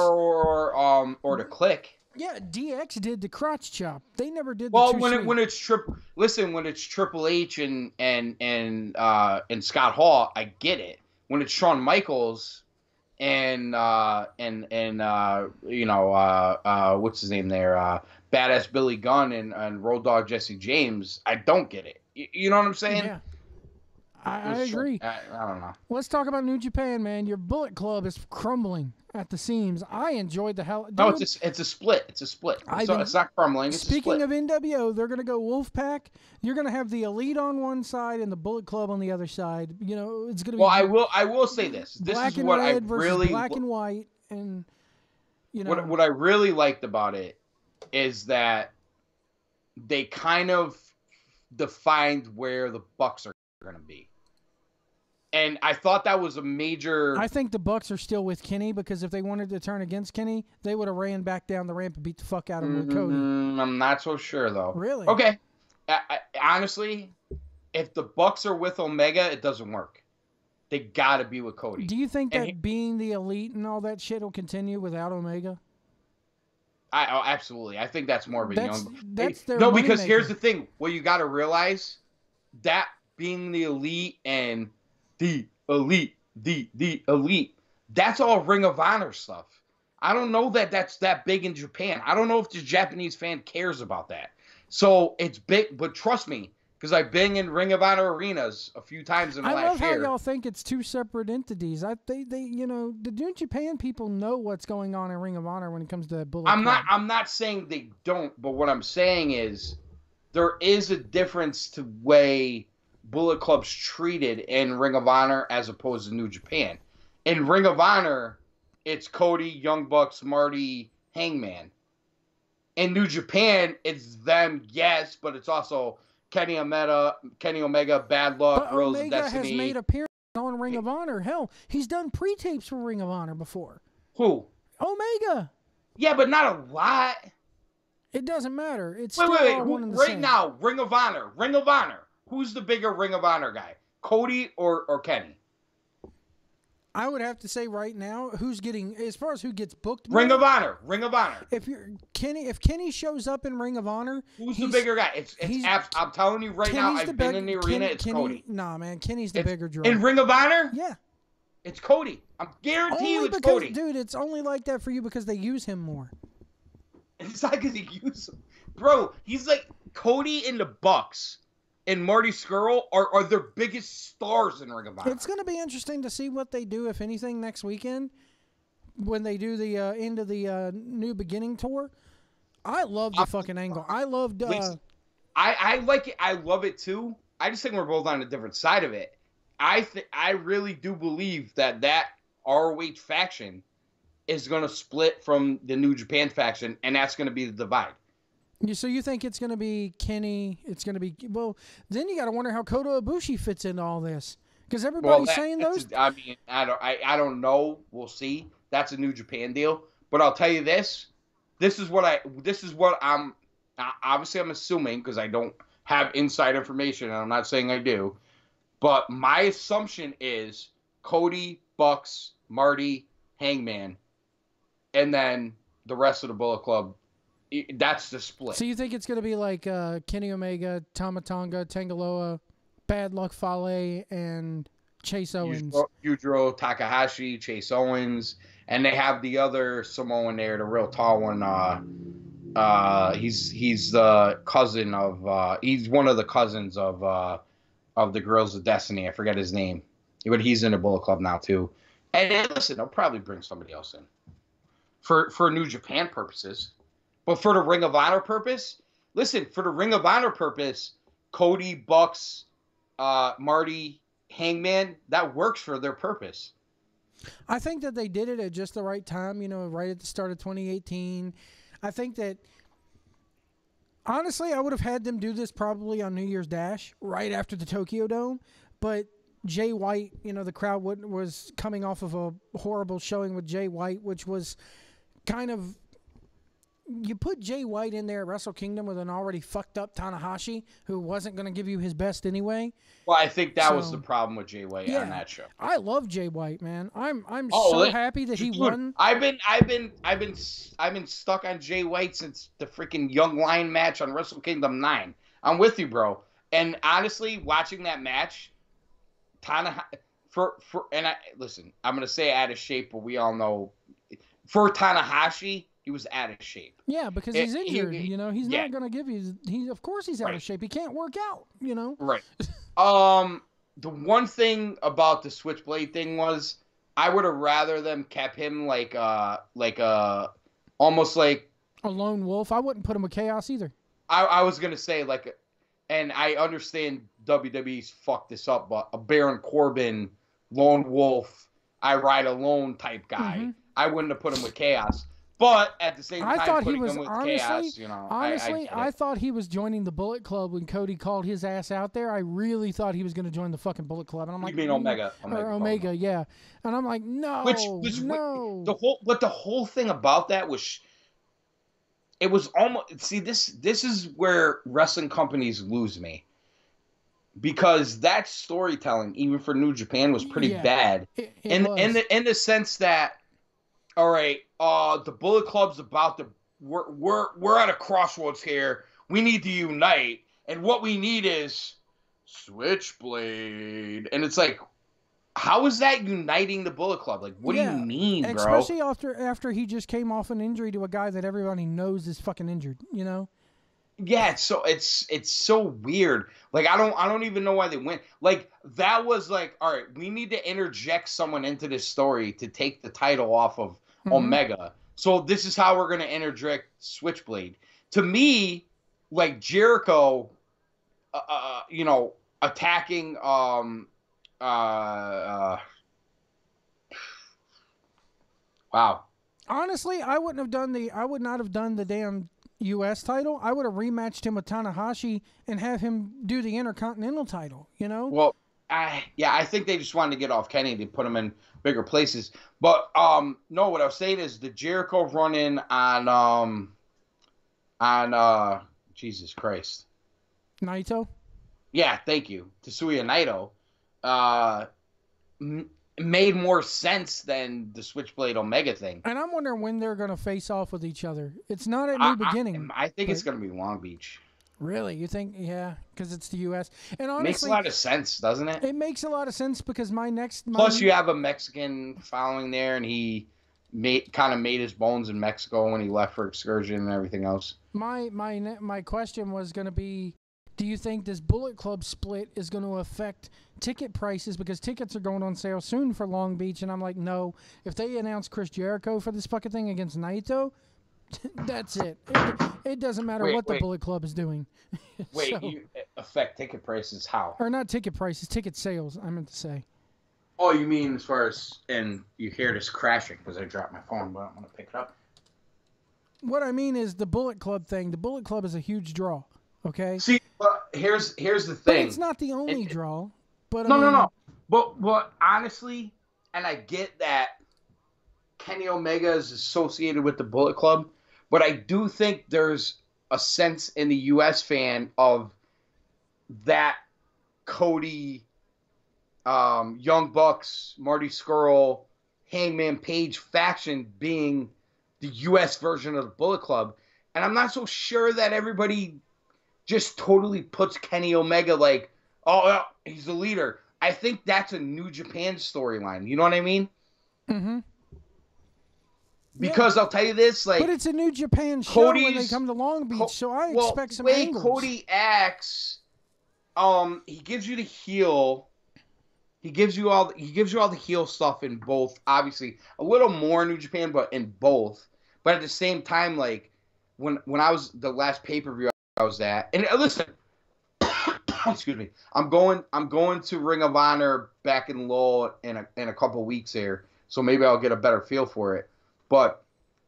Or the Click. Yeah, DX did the crotch chop. They never did. When it's Triple H and Scott Hall, I get it. When it's Shawn Michaels and what's his name there, Badass Billy Gunn and Road Dogg Jesse James, I don't get it. You know what I'm saying? Yeah. I agree. I don't know. Let's talk about New Japan, man. Your Bullet Club is crumbling at the seams. I enjoyed the hell. Dude, no, it's a split. It's a split. It's not crumbling. Speaking of NWO, they're going to go Wolfpack. You're going to have the Elite on one side and the Bullet Club on the other side. It's going to be. Well, I will say this. This black is and what red I versus really black and white, and what I really liked about it is that they kind of defined where the Bucks are going to be. And I thought that was a major... I think the Bucks are still with Kenny, because if they wanted to turn against Kenny, they would have ran back down the ramp and beat the fuck out of him with Cody. I'm not so sure, though. Really? Okay. Honestly, if the Bucks are with Omega, it doesn't work. They got to be with Cody. Do you think that being the Elite and all that shit will continue without Omega? Absolutely. I think that's more of a young... That's their No, because here's the thing. What you got to realize, that being the Elite and... The Elite, the Elite. That's all Ring of Honor stuff. I don't know that that's that big in Japan. I don't know if the Japanese fan cares about that. So it's big, but trust me, because I've been in Ring of Honor arenas a few times in the last year. I love how y'all think it's two separate entities. They the New Japan people know what's going on in Ring of Honor when it comes to that Bullet Club. I'm not saying they don't, but what I'm saying is there is a difference to way Bullet Club's treated in Ring of Honor as opposed to New Japan. In Ring of Honor, it's Cody, Young Bucks, Marty, Hangman. In New Japan, it's them, yes, but it's also Kenny Omega, Bad Luck, But Rose of Omega Destiny. has made appearances on Ring of Honor. Hell, he's done pre-tapes for Ring of Honor before. Who? Omega. Yeah, but not a lot. It doesn't matter. It's Wait. still all one and the Right same. now, Ring of Honor. Who's the bigger Ring of Honor guy? Cody or Kenny? I would have to say right now, who's getting, as far as who gets booked. Ring of Honor. If Kenny shows up in Ring of Honor, who's the bigger guy? I'm telling you right now, I've been in the arena. It's Cody. Nah, man, Kenny's the bigger draw. In Ring of Honor? Yeah. It's Cody. I'm guaranteeing it's Cody. Dude, it's only like that for you because they use him more. It's not because he uses him. Bro, he's like Cody and the Bucks and Marty Scurll are their biggest stars in Ring of Honor. It's going to be interesting to see what they do, if anything, next weekend when they do the end of the New Beginning tour. I love the fucking angle. I loved... I like it. I love it too. I just think we're both on a different side of it. I really do believe that ROH faction is going to split from the New Japan faction, and that's going to be the divide. So you think it's going to be Kenny? It's going to be then you got to wonder how Kota Ibushi fits into all this because everybody's saying those. I mean, I don't know. We'll see. That's a New Japan deal. But I'll tell you this. This is what I'm. Obviously, I'm assuming because I don't have inside information, and I'm not saying I do. But my assumption is Cody, Bucks, Marty, Hangman, and then the rest of the Bullet Club. That's the split. So you think it's going to be like Kenny Omega, Tama Tonga, Tangaloa, Bad Luck Fale, and Chase Owens? Yujiro Takahashi, Chase Owens, and they have the other Samoan there, the real tall one. He's the cousin of. He's one of the cousins of the Girls of Destiny. I forget his name, but he's in the Bullet Club now too. And listen, they'll probably bring somebody else in for New Japan purposes. But for the Ring of Honor purpose, Cody, Bucks, Marty, Hangman, that works for their purpose. I think that they did it at just the right time, right at the start of 2018. I think that, honestly, I would have had them do this probably on New Year's Dash, right after the Tokyo Dome. But Jay White, the crowd was coming off of a horrible showing with Jay White, which was kind of... You put Jay White in there at Wrestle Kingdom with an already fucked up Tanahashi who wasn't going to give you his best anyway. Well, I think that was the problem with Jay White on that show. I love Jay White, man. I'm so happy that he won. I've been stuck on Jay White since the freaking Young Lion match on Wrestle Kingdom 9. I'm with you, bro. And honestly, watching that match, listen, I'm going to say out of shape, but we all know for Tanahashi, he was out of shape. Yeah, because he's injured. He's not going to give you. Of course, he's out of shape. He can't work out. Right. The one thing about the Switchblade thing was, I would have rather them kept him almost like a lone wolf. I wouldn't put him with Chaos either. I was gonna say and I understand WWE's fucked this up, but a Baron Corbin, lone wolf, I ride alone type guy. Mm-hmm. I wouldn't have put him with Chaos. But at the same time, I thought he was honestly, I thought he was joining the Bullet Club when Cody called his ass out there. I really thought he was going to join the fucking Bullet Club, and I'm like, you mean Omega? Omega, yeah. And I'm like, no, no. The whole thing about that was, it was almost. See, this is where wrestling companies lose me, because that storytelling, even for New Japan, was pretty bad. In the sense that, all right, the Bullet Club's about to. We're at a crossroads here. We need to unite, and what we need is Switchblade. And it's like, how is that uniting the Bullet Club? Like, what do you mean, bro? Especially after he just came off an injury to a guy that everybody knows is fucking injured. Yeah, it's so weird. Like, I don't even know why they went. Like, that was like, all right, we need to interject someone into this story to take the title off of Omega. So this is how we're going to interject Switchblade. To me, like Jericho, attacking wow. Honestly, I would not have done the damn U.S. title, I would have rematched him with Tanahashi and have him do the Intercontinental title, you know? Well, I think they just wanted to get off Kenny to put him in bigger places. But no, what I was saying is the Jericho run-in on Jesus Christ. Naito? Yeah, thank you. Tetsuya Naito made more sense than the Switchblade Omega thing. And I'm wondering when they're going to face off with each other. It's not at New Beginning. I think it's going to be Long Beach. Really? You think? Yeah, because it's the U.S. And honestly, makes a lot of sense, doesn't it? It makes a lot of sense because Plus, you have a Mexican following there, and he kind of made his bones in Mexico when he left for Excursion and everything else. My question was going to be, do you think this Bullet Club split is going to affect ticket prices? Because tickets are going on sale soon for Long Beach, and I'm like, no. If they announce Chris Jericho for this fucking thing against Naito, that's it. It doesn't matter what the Bullet Club is doing. Wait, you affect ticket prices how? Or not ticket prices, ticket sales, I meant to say. Oh, you mean as far as, and you hear this crashing because I dropped my phone, but I'm going to pick it up. What I mean is the Bullet Club thing. The Bullet Club is a huge draw, okay? See, here's the thing. But it's not the only draw. But No. But honestly, and I get that Kenny Omega is associated with the Bullet Club, but I do think there's a sense in the U.S. fan of that Cody, Young Bucks, Marty Scurll, Hangman Page faction being the U.S. version of the Bullet Club. And I'm not so sure that everybody just totally puts Kenny Omega like, oh, he's the leader. I think that's a New Japan storyline. You know what I mean? Mm-hmm. Because I'll tell you this, like, but it's a New Japan show when they come to Long Beach, so I expect some angles. The way Cody acts, he gives you the heel. He gives you all the heel stuff in both. Obviously, a little more New Japan, but in both. But at the same time, like when I was the last pay-per-view I was at, and listen, excuse me, I'm going to Ring of Honor back in Lowell in a couple weeks here, so maybe I'll get a better feel for it. But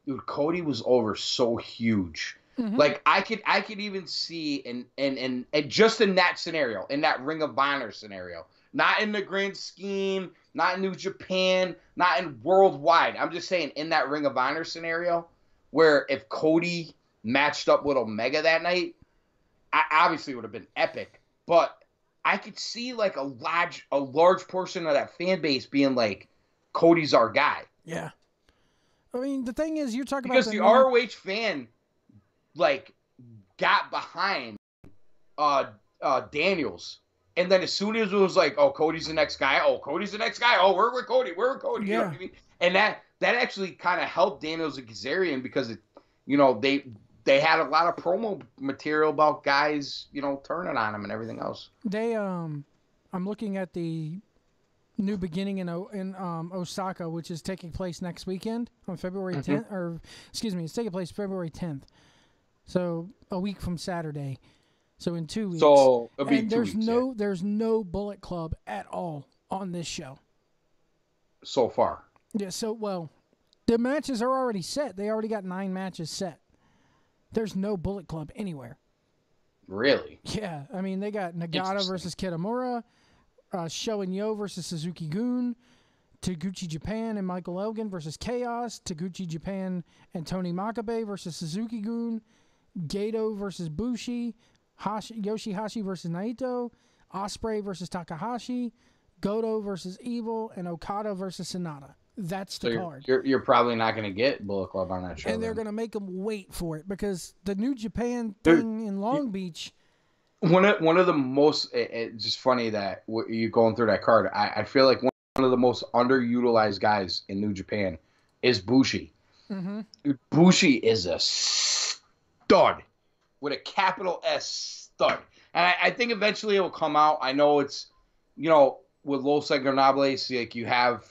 dude, Cody was over so huge. Mm-hmm. Like I could even see and just in that scenario, in that Ring of Honor scenario, not in the grand scheme, not in New Japan, not in worldwide. I'm just saying in that Ring of Honor scenario, where if Cody matched up with Omega that night, I obviously would have been epic. But I could see like a large portion of that fan base being like, Cody's our guy. Yeah. I mean, the thing is, you're talking because about the ROH fan, like, got behind Daniels, and then as soon as it was like, oh, Cody's the next guy. Oh, Cody's the next guy. Oh, we're with Cody. We're with Cody. Yeah. You know what I mean? And that actually kind of helped Daniels and Kazarian because they had a lot of promo material about guys, turning on him and everything else. I'm looking at the New Beginning in Osaka, which is taking place next weekend on February 10th, or excuse me, it's taking place February 10th. So a week from Saturday. So in 2 weeks. So it'll be and 2 weeks. There's no Bullet Club at all on this show. So far. Yeah, the matches are already set. They already got 9 matches set. There's no Bullet Club anywhere. Really? Yeah. I mean, they got Nagata versus Kitamura, Sho and Yo versus Suzuki-gun, Taguchi Japan and Michael Elgin versus Chaos, Taguchi Japan and Tony Makabe versus Suzuki-gun, Gato versus Bushi, Yoshihashi versus Naito, Ospreay versus Takahashi, Goto versus Evil, and Okada versus Sonata. That's the card. You're probably not going to get Bullet Club on that show. And they're going to make them wait for it because the New Japan thing in Long Beach. One of the most, it's just funny that you're going through that card. I feel like one of the most underutilized guys in New Japan is Bushi. Mm-hmm. Dude, Bushi is a stud with a capital S stud. And I think eventually it will come out. I know it's, with Los Ingobernables, like you have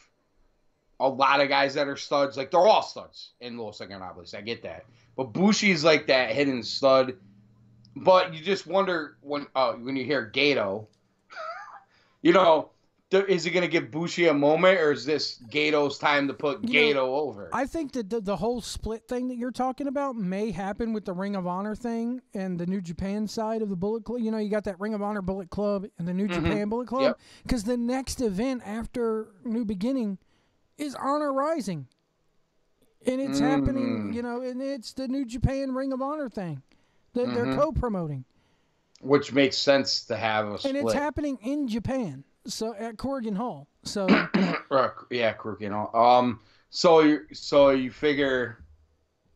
a lot of guys that are studs. Like they're all studs in Los Ingobernables. I get that. But Bushi's like that hidden stud. But you just wonder when you hear Gato, is it going to give Bushi a moment, or is this Gato's time to put Gato over? I think that the whole split thing that you're talking about may happen with the Ring of Honor thing and the New Japan side of the Bullet Club. You got that Ring of Honor Bullet Club and the New Japan Bullet Club. Because the next event after New Beginning is Honor Rising. And it's happening, and it's the New Japan Ring of Honor thing that they're co-promoting. Which makes sense to have a split. And it's happening in Japan. So at Corrigan Hall, so yeah, Corrigan Hall. So you figure,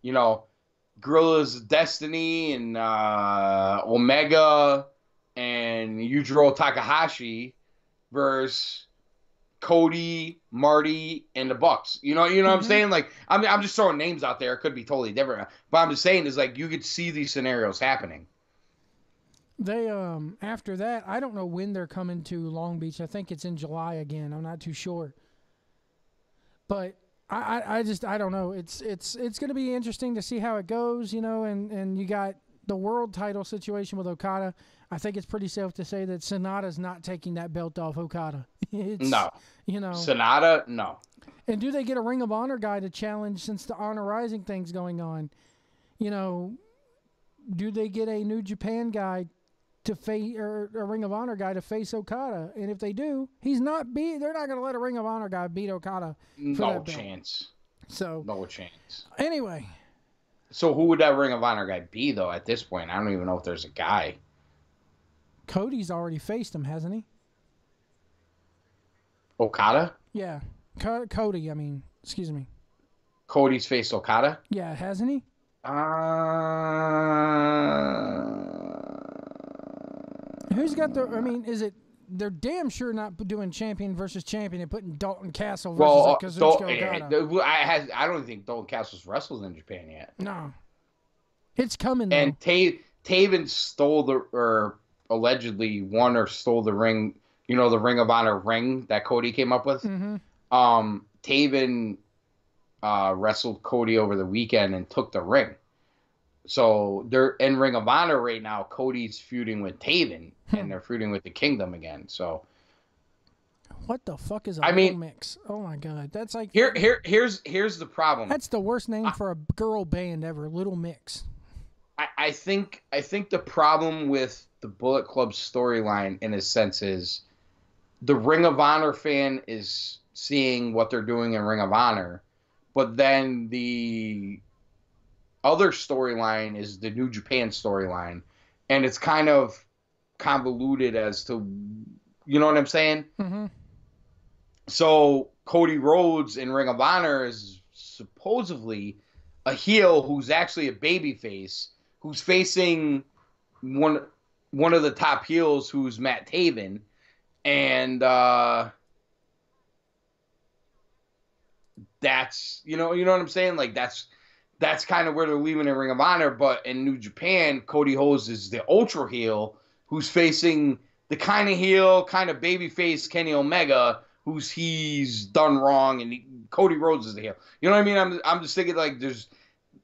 Guerrillas of Destiny and Omega and Yujiro Takahashi versus Cody, Marty, and the Bucks. You know what I'm saying? Like I'm just throwing names out there. It could be totally different, but I'm just saying is like you could see these scenarios happening. They after that, I don't know when they're coming to Long Beach. I think it's in July again. I'm not too sure. But I don't know. It's going to be interesting to see how it goes, and you got the world title situation with Okada. I think it's pretty safe to say that Sonata's not taking that belt off Okada. No. Sonata, no. And do they get a Ring of Honor guy to challenge since the Honor Rising thing's going on? Do they get a New Japan guy to face, or a Ring of Honor guy to face Okada? And if they do, they're not going to let a Ring of Honor guy beat Okada. No chance. So no chance. Anyway. So who would that Ring of Honor guy be though? At this point, I don't even know if there's a guy. Cody's already faced him, hasn't he? Okada? Yeah, Cody. I mean, excuse me. Cody's faced Okada? Yeah, hasn't he? Who's got the? I mean, is it? They're damn sure not doing champion versus champion and putting Dalton Castle versus Kazuchika Okada. I don't think Dalton Castle's wrestled in Japan yet. No, it's coming. Though. And Taven allegedly won or stole the ring. The Ring of Honor ring that Cody came up with. Taven wrestled Cody over the weekend and took the ring. So they're in Ring of Honor right now. Cody's feuding with Taven, and they're feuding with the Kingdom again. So, what the fuck is a little mix? Oh my god, that's like here's the problem. That's the worst name for a girl band ever. Little Mix. I think the problem with the Bullet Club storyline, in a sense, is the Ring of Honor fan is seeing what they're doing in Ring of Honor, but then the other storyline is the New Japan storyline, and it's kind of convoluted as to, you know what I'm saying? So Cody Rhodes in Ring of Honor is supposedly a heel who's actually a babyface, who's facing one of the top heels, who's Matt Taven, and that's you know what I'm saying? Like that's kind of where they're leaving in Ring of Honor. But in New Japan, Cody Rhodes is the ultra heel who's facing the kind of heel, kind of babyface Kenny Omega, he's done wrong, and Cody Rhodes is the heel. You know what I mean? I'm just thinking like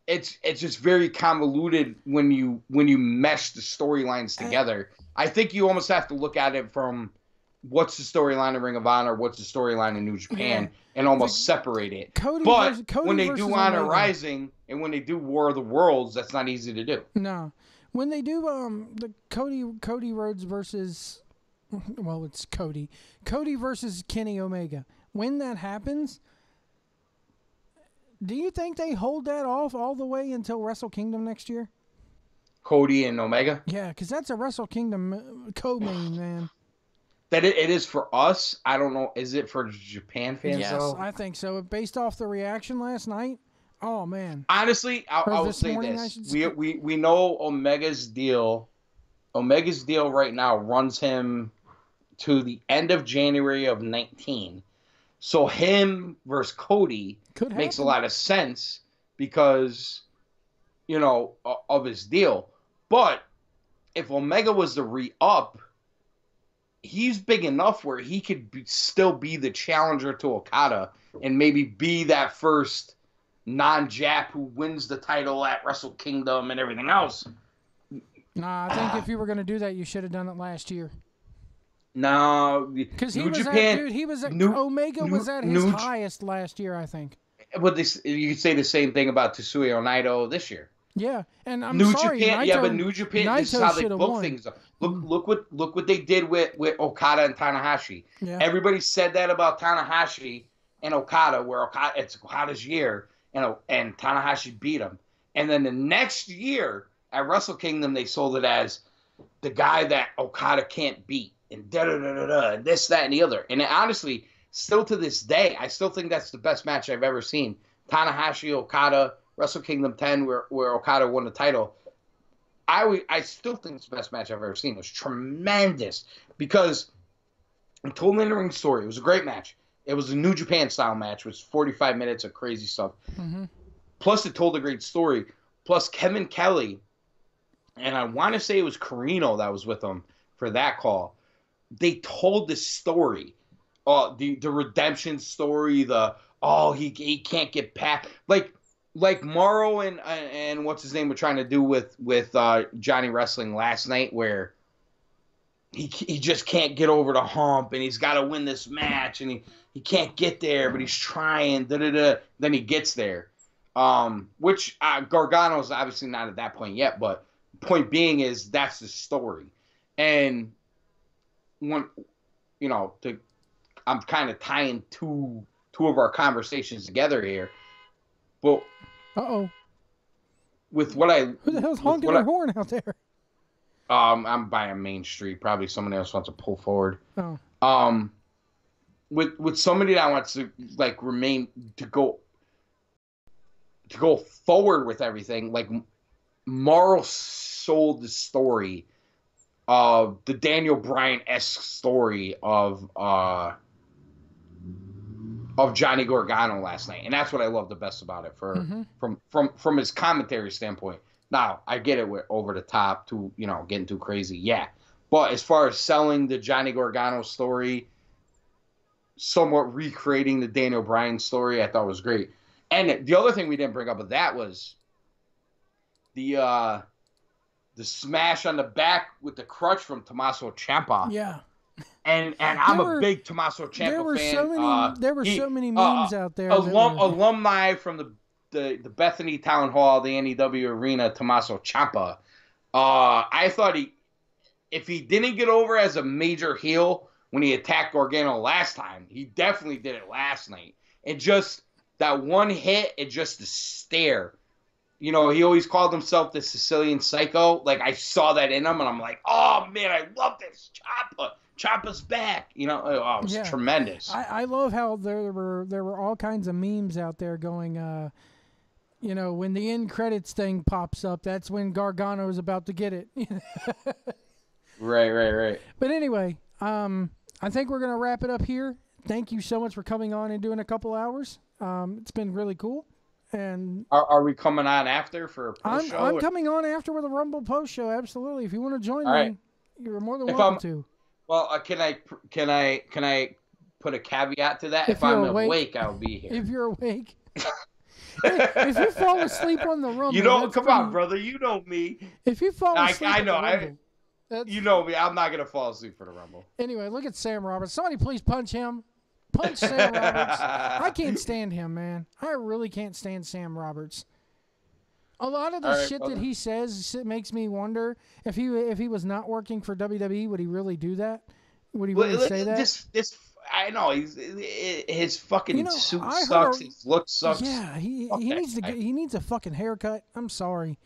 it's just very convoluted when you mesh the storylines together. I think you almost have to look at it from what's the storyline in Ring of Honor, what's the storyline in New Japan, and almost separate it. Cody when they do Honor Rising and when they do War of the Worlds, that's not easy to do. No. When they do the Cody Rhodes versus, well, it's Cody versus Kenny Omega, when that happens, do you think they hold that off all the way until Wrestle Kingdom next year? Cody and Omega? Yeah, because that's a Wrestle Kingdom co-main, man. That it is for us. I don't know. Is it for Japan fans, though? Yes, I think so. Based off the reaction last night, oh, man. Honestly, I will say this. We know Omega's deal. Omega's deal right now runs him to the end of January of 19. So him versus Cody makes a lot of sense because, of his deal. But if Omega was to re-up, he's big enough where he could still be the challenger to Okada and maybe be that first non-Jap who wins the title at Wrestle Kingdom and everything else. Nah, I think if you were going to do that, you should have done it last year. No, Because he New was Japan. at, dude, he was at, New, Omega New, was at his New, highest last year, I think. but this, you could say the same thing about Tetsuya Naito this year. Yeah, and I'm New sorry, Japan, yeah, but Naito, New Japan. This is Naito how they should have book won. things. Look what they did with Okada and Tanahashi. Yeah. Everybody said that about Tanahashi and Okada, where it's Okada's year, and Tanahashi beat him. And then the next year at Wrestle Kingdom, they sold it as the guy that Okada can't beat, and and this, that, and the other. And honestly, still to this day, I still think that's the best match I've ever seen. Tanahashi Okada. Wrestle Kingdom 10, where Okada won the title, I still think it's the best match I've ever seen. It was tremendous because it told an in-ring story. It was a great match. It was a New Japan style match. It was 45 minutes of crazy stuff. Mm-hmm. Plus, it told a great story. Plus, Kevin Kelly, and I want to say it was Carino that was with him for that call. They told the story, the redemption story. He can't get past like Morrow and what's his name were trying to do with Johnny Wrestling last night, where he just can't get over the hump, and he's got to win this match, and he can't get there, but he's trying. Then he gets there, which Gargano's obviously not at that point yet. But point being is that's the story, and I'm kind of tying two of our conversations together here, but. With what I... Who the hell's honking their horn out there? I'm by a main street. Probably somebody else wants to pull forward. Oh. With somebody that wants to remain to go forward with everything, like Morrow sold the story of the Daniel Bryan-esque story of Johnny Gargano last night, and that's what I love the best about it from his commentary standpoint. Now I get it, we're over the top to getting too crazy, yeah. But as far as selling the Johnny Gargano story, somewhat recreating the Daniel Bryan story, I thought was great. And the other thing we didn't bring up with that was the smash on the back with the crutch from Tommaso Ciampa. Yeah. And I'm a big Tommaso Ciampa fan. There were so many memes out there. Alumni from the Bethany Town Hall, the NEW Arena, Tommaso Ciampa. I thought if he didn't get over as a major heel when he attacked Gargano last time, he definitely did it last night. And just that one hit, and just the stare. He always called himself the Sicilian Psycho. Like, I saw that in him, and I'm like, oh, man, I love this Ciampa. Ciampa's back. It was tremendous. I love how there were all kinds of memes out there going, when the end credits thing pops up, that's when Gargano is about to get it. Right. But anyway, I think we're going to wrap it up here. Thank you so much for coming on and doing a couple hours. It's been really cool. And are we coming on after for a post show? I'm coming on after with a Rumble post show. Absolutely. If you want to join me, you're more than welcome to. Well, can I put a caveat to that? If I'm awake, I'll be here. If you're awake. If you fall asleep on the Rumble, come on, brother. You know me. If you fall asleep, I know. on the Rumble, you know me. I'm not gonna fall asleep for the Rumble. Anyway, look at Sam Roberts. Somebody please punch him. Punch Sam Roberts. I can't stand him, man. I really can't stand Sam Roberts. A lot of the shit that he says makes me wonder if he was not working for WWE, would he really do that? Would he really say that? This I know his fucking suit sucks. His look sucks. Yeah, he needs a fucking haircut. I'm sorry.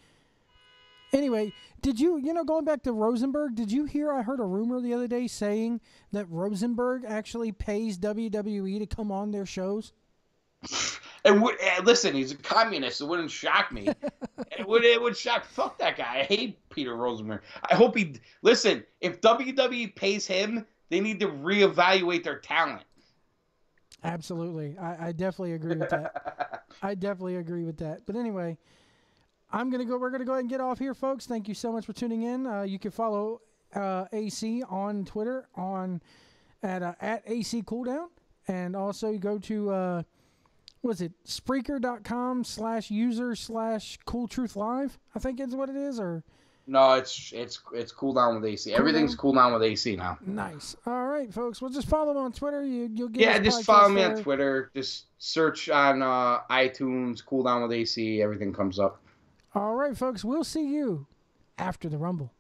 Anyway, did you going back to Rosenberg? Did you hear? I heard a rumor the other day saying that Rosenberg actually pays WWE to come on their shows. And listen, he's a communist. It wouldn't shock me. it would shock. Fuck that guy. I hate Peter Rosenberg. I hope he listen. If WWE pays him, they need to reevaluate their talent. Absolutely, I definitely agree with that. I definitely agree with that. But anyway, we're gonna go ahead and get off here, folks. Thank you so much for tuning in. You can follow AC on Twitter at AC Cooldown, and also you go to Spreaker.com/user/CoolTruthLive, I think is what it is, or No, it's cool down with AC. Everything's cool down with AC now. Nice. All right, folks. Well, just follow him on Twitter. You'll get Yeah, his just podcast follow me there. on Twitter. Just search on iTunes, Cool Down with AC. Everything comes up. All right, folks. We'll see you after the Rumble.